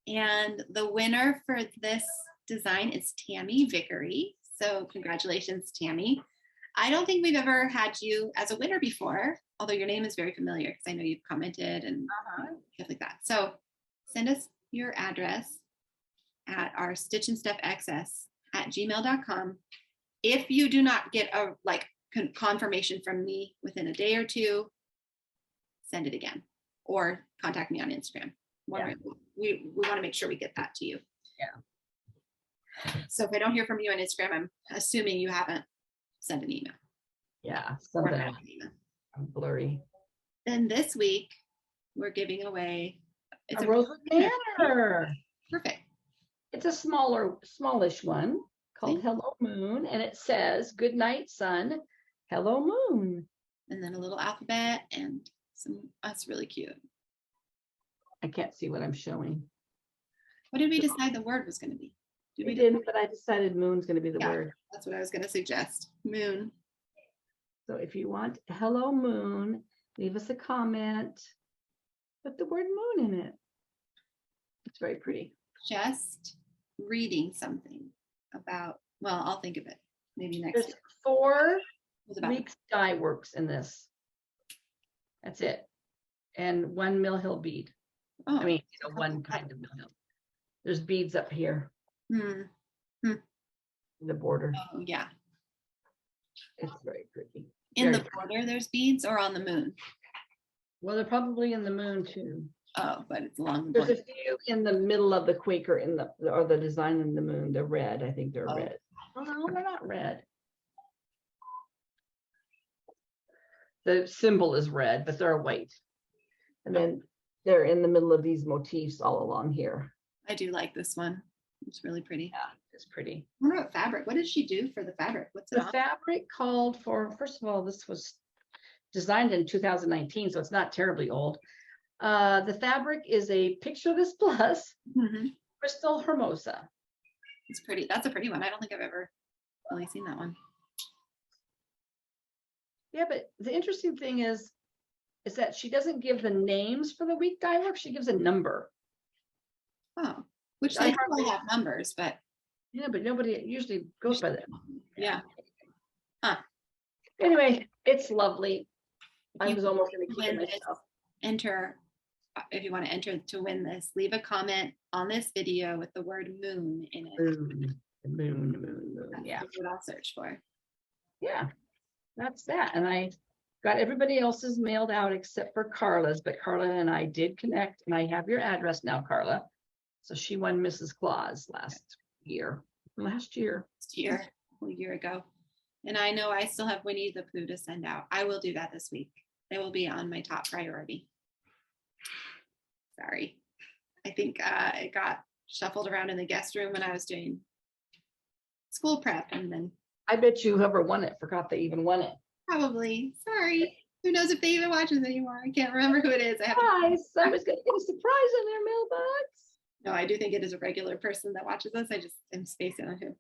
And the winner for this design is Tammy Vickery. So congratulations, Tammy. I don't think we've ever had you as a winner before, although your name is very familiar because I know you've commented and stuff like that. So send us your address at our stitchandstuffxs@gmail.com. If you do not get a confirmation from me within a day or two, send it again or contact me on Instagram. We want to make sure we get that to you. Yeah. So if I don't hear from you on Instagram, I'm assuming you haven't sent an email. Yeah, Or something had an email. blurry. Then this week we're giving away A Rosewood Manor. Perfect. It's a smallish one called Hello Moon, and it says, "Good night, sun. Hello Moon." And then a little alphabet and that's really cute. I can't see what I'm showing. What did we decide the word was going to be? We didn't, but I decided moon's going to be the Yeah. word. That's what I was going to suggest. Moon. So if you want Hello Moon, leave us a comment. Put the word moon in it. It's very pretty. Just reading something about, well, I'll think of it maybe next There's week. 4 It was about weeks dye works in this. That's it. And 1 Mill Hill bead. oh, I mean, one kind of Mill Hill. There's beads up here hmm, in the border. oh, yeah. It's very pretty. In Very the border, there's beads or on the moon? Well, they're probably in the moon too. Oh, but it's along the There's border. a few in the middle of the Quaker or the design in the moon. They're red. I think they're Oh. red. Oh no, they're not red. The symbol is red, but they're white. And then they're in the middle of these motifs all along here. I do like this one. It's really pretty. Yeah, it's pretty. I wonder what fabric. What did she do for the fabric? What's it The on? fabric called for, first of all, this was designed in 2019, so it's not terribly old. The fabric is a Pictureless Plus Mhm. Crystal Hermosa. It's pretty. That's a pretty one. I don't think I've ever really seen that one. Yeah, but the interesting thing is that she doesn't give the names for the week dye work. She gives a number. Oh, which I they probably have numbers, but Yeah, but nobody usually goes by that. yeah. Anyway, it's lovely. I You was almost going to keep win it this. myself. Enter, if you want to enter to win this, leave a comment on this video with the word moon in it. Moon, moon. That's Yeah, what I'll search for. yeah. That's that. And I got everybody else's mailed out except for Carla's, but Carla and I did connect, and I have your address now, Carla. So she won Mrs. Claus last year. Last year, a year ago. And I know I still have Winnie the Pooh to send out. I will do that this week. They will be on my top priority. Sorry. I think it got shuffled around in the guest room when I was doing school prep, and then I bet you whoever won it forgot they even won it. probably, sorry. Who knows if they even watch this anymore? I can't remember who it is. I have to, Hi, somebody's going to get a surprise in their mailbox. No, I do think it is a regular person that watches us. I just am spacing on who.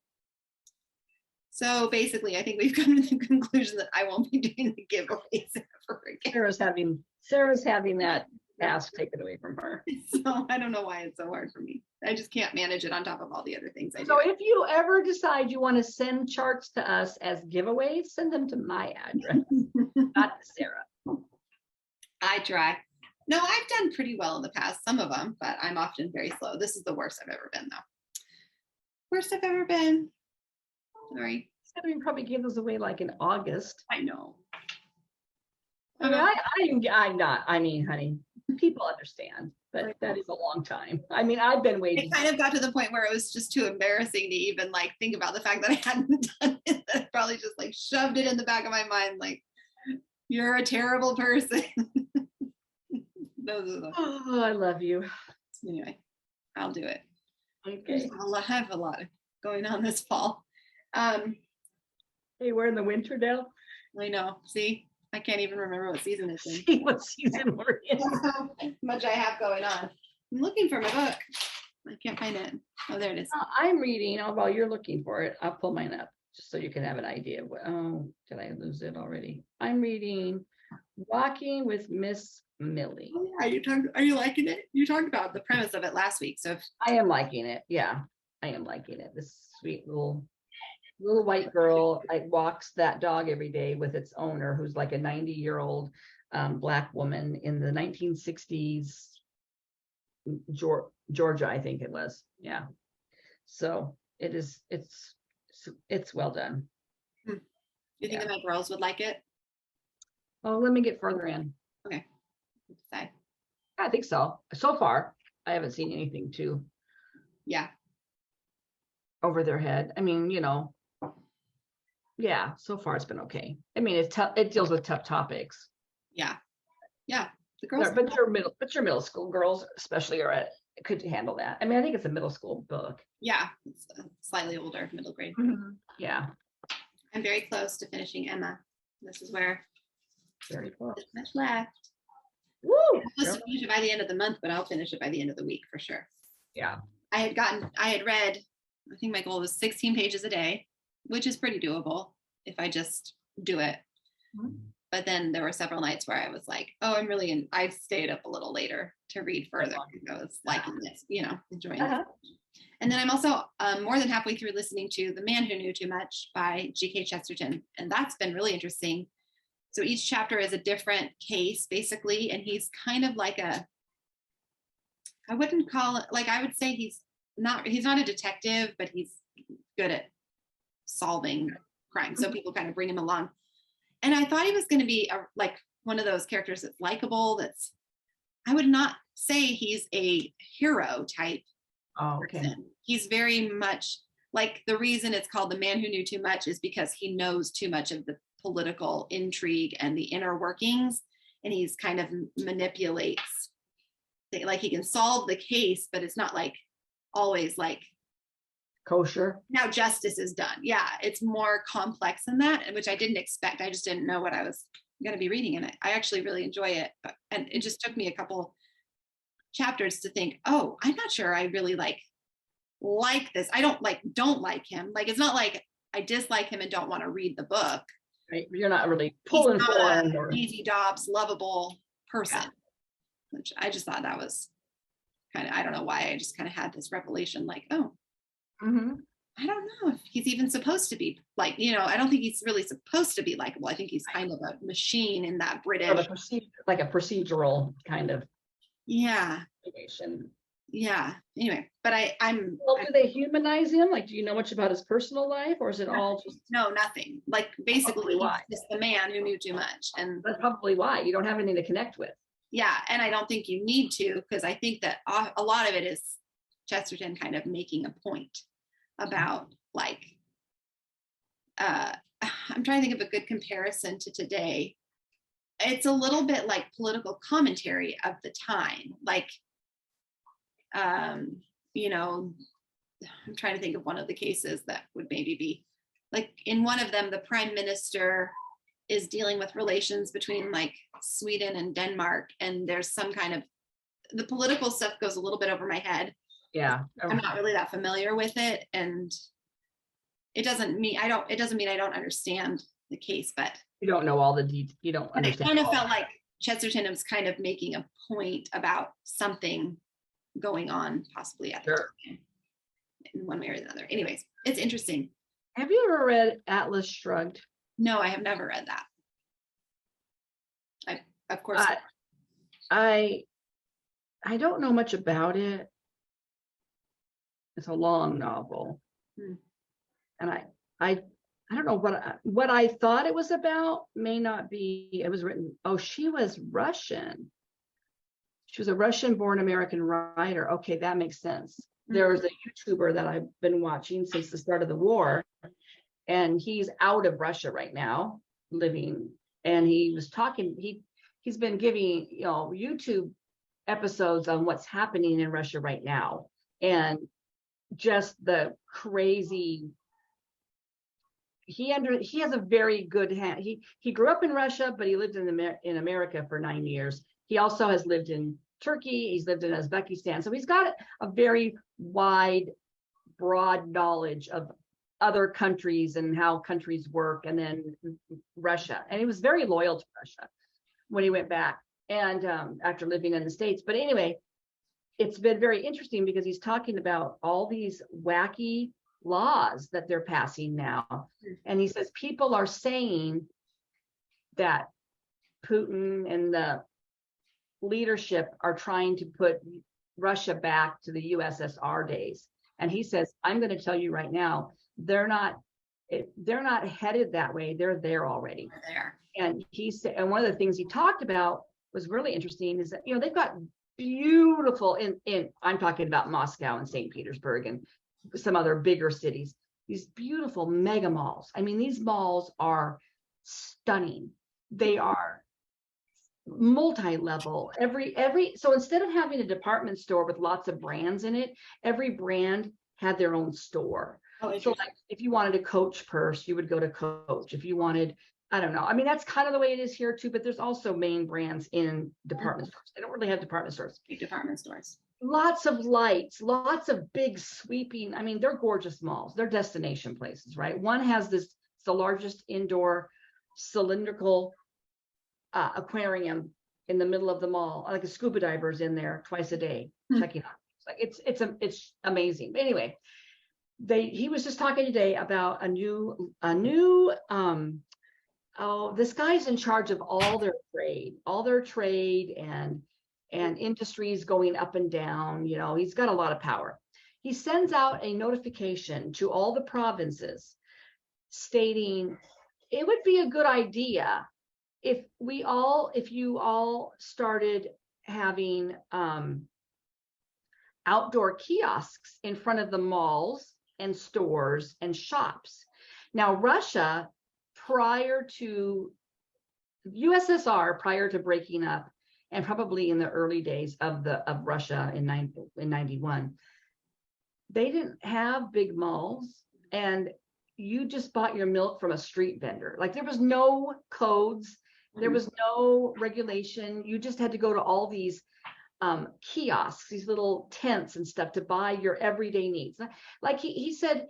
So basically, I think we've come to the conclusion that I won't be doing the giveaways ever again. Sarah's having that task taken away from her. So I don't know why it's so hard for me. I just can't manage it on top of all the other things I do. So if you ever decide you want to send charts to us as giveaways, send them to my address, not to Sarah. I try. No, I've done pretty well in the past, some of them, but I'm often very slow. This is the worst I've ever been, though. Worst I've ever been. Sorry. We probably gave those away like in August. I know. I mean, honey, people understand, but that is a long time. I mean, I've been waiting. It kind of got to the point where it was just too embarrassing to even like think about the fact that I hadn't done it. That I probably just like shoved it in the back of my mind, like, you're a terrible person. Those are the. Oh, I love you. Anyway, I'll do it. Okay. I have a lot going on this fall. Hey, we're in the winter now. I know. See, I can't even remember what season it's in. See what season we're in. That's how much I have going on. I'm looking for my book. I can't find it. Oh, there it is. I'm reading. While you're looking for it, I'll pull mine up just so you can have an idea of what. Oh, did I lose it already? I'm reading Walking with Miss Millie. Oh, yeah. Are you liking it? You talked about the premise of it last week. So I am liking it. Yeah, I am liking it. This sweet little white girl like walks that dog every day with its owner, who's like a 90-year-old Black woman in the 1960s, Georgia, I think it was. Yeah. So it's well done. you think that my girls would like it? Oh, let me get further in. Okay. Decide. I think so. So far, I haven't seen anything too Yeah. over their head. I mean, yeah, so far it's been okay. I mean, it's tough. It deals with tough topics. Yeah. Yeah. The girls. But your middle school girls especially could handle that. I mean, I think it's a middle school book. Yeah. It's slightly older, middle grade. Yeah. I'm very close to finishing Emma. This is where Very close. there's much left. Woo! I'm supposed to finish it by the end of the month, but I'll finish it by the end of the week for sure. Yeah. I had read, I think my goal was 16 pages a day, which is pretty doable if I just do it. But then there were several nights where I was like, oh, I stayed up a little later to read further. I was liking this, enjoying it. And then I'm also more than halfway through listening to The Man Who Knew Too Much by G.K. Chesterton. And that's been really interesting. So each chapter is a different case, basically. And he's kind of like I wouldn't call it, like, I would say he's not a detective, but he's good at solving crime. So people kind of bring him along. And I thought he was going to be like one of those characters that's likable. I would not say he's a hero type person. He's very much like, the reason it's called The Man Who Knew Too Much is because he knows too much of the political intrigue and the inner workings, and he's kind of manipulates. Like, he can solve the case, but it's not like always like kosher. Now justice is done. Yeah, it's more complex than that, which I didn't expect. I just didn't know what I was going to be reading in it. I actually really enjoy it, and it just took me a couple chapters to think, oh, I'm not sure I really like this. I don't like him. Like, it's not like I dislike him and don't want to read the book. Right. You're not really pulling for him. Easy Dobbs, lovable person, which I just thought that was kind of, I don't know why, I just kind of had this revelation, like, oh, I don't know if he's even supposed to be like, I don't think he's really supposed to be likable. I think he's kind of a machine in that British, like a procedural kind of situation. Yeah. Anyway, but I'm. Well, do they humanize him? Like, do you know much about his personal life, or is it all just? No, nothing. Like, basically, he's just the man who knew too much, and that's probably why you don't have anything to connect with. Yeah, and I don't think you need to, because I think that a lot of it is Chesterton kind of making a point about, like, I'm trying to think of a good comparison to today. It's a little bit like political commentary of the time, like. I'm trying to think of one of the cases that would maybe be like, in one of them, the prime minister is dealing with relations between like Sweden and Denmark. And there's some kind of, the political stuff goes a little bit over my head, Yeah. I'm not really that familiar with it, and it doesn't mean I don't understand the case, but You don't know all the details. You don't it understand. kind of all. felt like Chesterton was kind of making a point about something going on possibly at the Sure. time in one way or the other. Anyways, it's interesting. Have you ever read Atlas Shrugged? No, I have never read that. Of course. I don't know much about it. It's a long novel. Hmm. And I don't know what I thought it was about may not be. It was written, she was Russian. She was a Russian-born American writer. Okay, that makes sense. There's a YouTuber that I've been watching since the start of the war, and he's out of Russia right now, living, and he was talking, he's been giving, YouTube episodes on what's happening in Russia right now, and just the crazy. He has a very good hand. He grew up in Russia, but he lived in America for 9 years. He also has lived in Turkey. He's lived in Uzbekistan. So he's got a very wide, broad knowledge of other countries and how countries work, and then Russia. And he was very loyal to Russia when he went back, and after living in the States. But anyway, it's been very interesting because he's talking about all these wacky laws that they're passing now. And he says people are saying that Putin and the leadership are trying to put Russia back to the USSR days. And he says, I'm going to tell you right now, they're not headed that way. They're there already. There. And he said, and one of the things he talked about was really interesting is that, they've got beautiful in I'm talking about Moscow and St. Petersburg and some other bigger cities, these beautiful mega malls. I mean, these malls are stunning. They are multi-level. So instead of having a department store with lots of brands in it, every brand had their own store. So like if you wanted a Coach purse, you would go to Coach. If you wanted, I don't know. I mean, that's kind of the way it is here too, but there's also main brands in department stores. They don't really have department stores. Big department stores. Lots of lights, lots of big sweeping. I mean, they're gorgeous malls. They're destination places, right? One has it's the largest indoor cylindrical aquarium in the middle of the mall. Like a scuba diver's in there twice a day checking out. It's amazing. But anyway, he was just talking today about a new this guy's in charge of all their trade and industries going up and down. He's got a lot of power. He sends out a notification to all the provinces stating it would be a good idea if you all started having outdoor kiosks in front of the malls and stores and shops. Now, Russia, prior to USSR, prior to breaking up, and probably in the early days of Russia in 91, they didn't have big malls, and you just bought your milk from a street vendor. Like there was no codes, there was no regulation. You just had to go to all these kiosks, these little tents and stuff to buy your everyday needs. Like he said,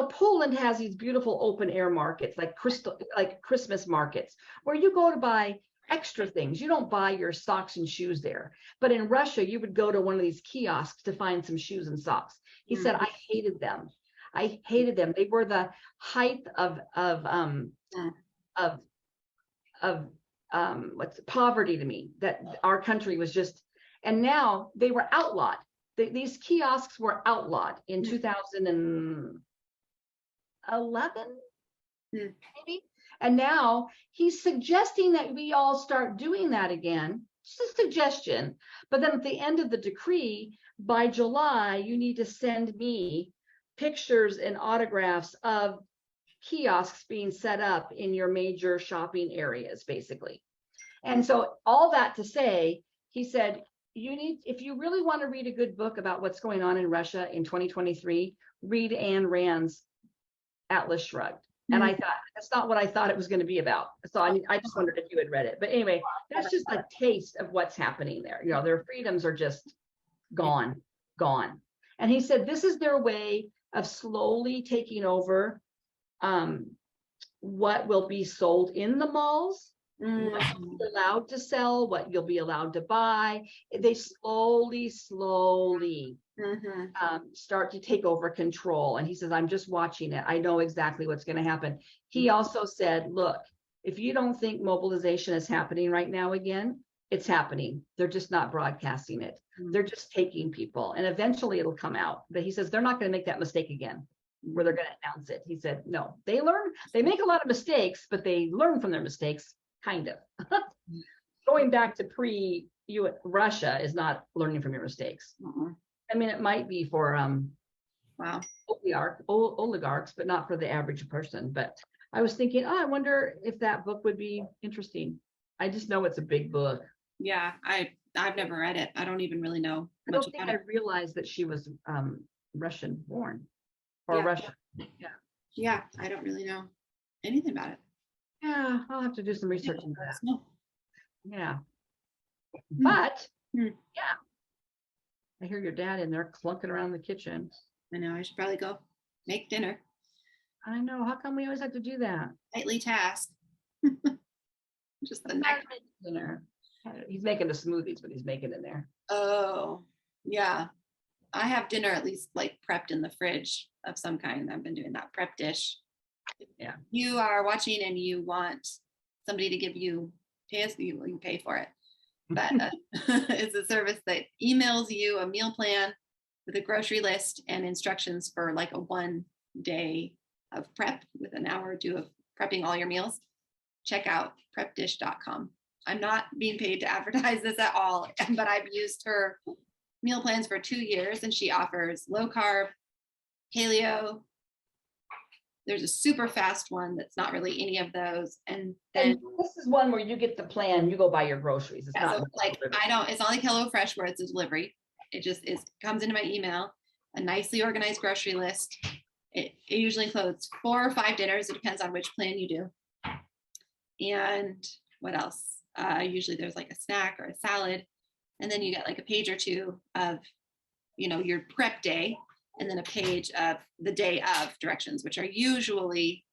Poland has these beautiful open air markets, like Christmas markets, where you go to buy extra things. You don't buy your socks and shoes there. But in Russia, you would go to one of these kiosks to find some shoes and socks. He said, I hated them. They were the height of what's poverty to me, that our country was just, and now they were outlawed. These kiosks were outlawed in 2011, maybe. And now he's suggesting that we all start doing that again. Just a suggestion. But then at the end of the decree, by July, you need to send me pictures and autographs of kiosks being set up in your major shopping areas, basically. And so all that to say, he said, if you really want to read a good book about what's going on in Russia in 2023, read Ayn Rand's Atlas Shrugged. And I thought, that's not what I thought it was going to be about. So I just wondered if you had read it. But anyway, that's just a taste of what's happening there. Their freedoms are just gone. And he said, this is their way of slowly taking over what will be sold in the malls, what you'll be allowed to sell, what you'll be allowed to buy. They slowly start to take over control. And he says, I'm just watching it. I know exactly what's going to happen. He also said, look, if you don't think mobilization is happening right now again, it's happening. They're just not broadcasting it. They're just taking people, and eventually it'll come out. But he says they're not going to make that mistake again where they're going to announce it. He said, no, they make a lot of mistakes, but they learn from their mistakes, kind of. Going back to Russia is not learning from your mistakes. I mean, it might be for oligarchs, but not for the average person. But I was thinking, I wonder if that book would be interesting. I just know it's a big book. Yeah, I've never read it. I don't even really know I don't think I realized that she was Russian born or Russian. Yeah, I don't really know anything about it. Yeah, I'll have to do some research on that. No. Yeah. But yeah. I hear your dad in there clunking around the kitchen. I know, I should probably go make dinner. I know. How come we always have to do that? Nightly task. Just the next dinner. He's making the smoothies, but he's making it there. Oh, yeah. I have dinner at least like prepped in the fridge of some kind. I've been doing that prep dish. Yeah. You are watching and you want somebody to give you you pay for it. But it's a service that emails you a meal plan with a grocery list and instructions for like a 1 day of prep with an hour or two of prepping all your meals. Check out prepdish.com. I'm not being paid to advertise this at all, but I've used her meal plans for 2 years, and she offers low carb, paleo. There's a super fast one that's not really any of those. And then this is one where you get the plan, you go buy your groceries. It's not so like it's not like HelloFresh where it's a delivery. It just comes into my email, a nicely organized grocery list. It usually includes 4 or 5 dinners. It depends on which plan you do. And what else? Usually there's like a snack or a salad, and then you get like a page or two of, your prep day, and then a page of the day of directions, which are usually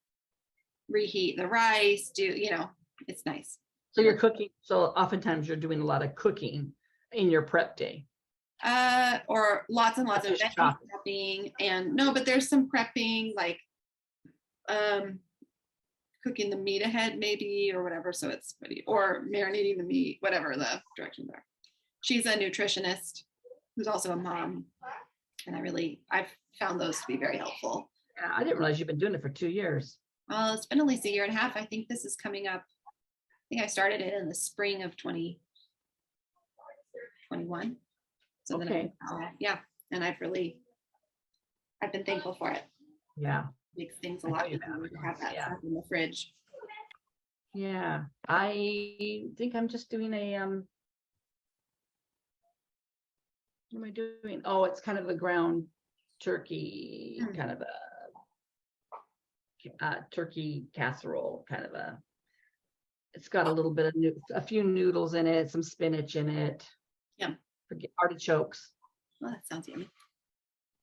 reheat the rice, it's nice. So you're cooking. So oftentimes you're doing a lot of cooking in your prep day. Or lots and lots of veggie prepping, and no, but there's some prepping like cooking the meat ahead maybe or whatever, so it's pretty, or marinating the meat, whatever the directions are. She's a nutritionist who's also a mom, and I've found those to be very helpful. Yeah, I didn't realize you've been doing it for 2 years. Well, it's been at least 1.5 years. I think this is coming up. I think I started it in the spring of 2021. So okay. And I've been thankful for it. Yeah. Makes things a lot easier to have that stuff in the fridge. Yeah. I think I'm just doing a what am I doing? Oh, it's kind of a ground turkey, kind of a turkey casserole, it's got a little bit of a few noodles in it, some spinach in it. Yeah. Forget artichokes. Well, that sounds yummy.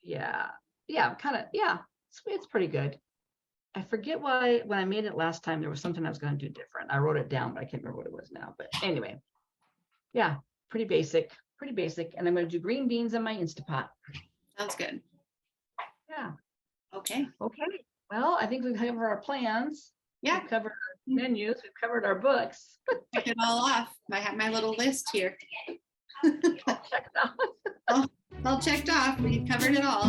Yeah. It's pretty good. I forget why when I made it last time, there was something I was going to do different. I wrote it down, but I can't remember what it was now. But anyway, yeah, pretty basic. And I'm going to do green beans in my Instapot. Sounds good. Yeah. Okay. Well, I think we've covered our plans. Yeah. We've covered our menus. We've covered our books. Check it all off. I have my little list here. Check it out. All checked off. We covered it all.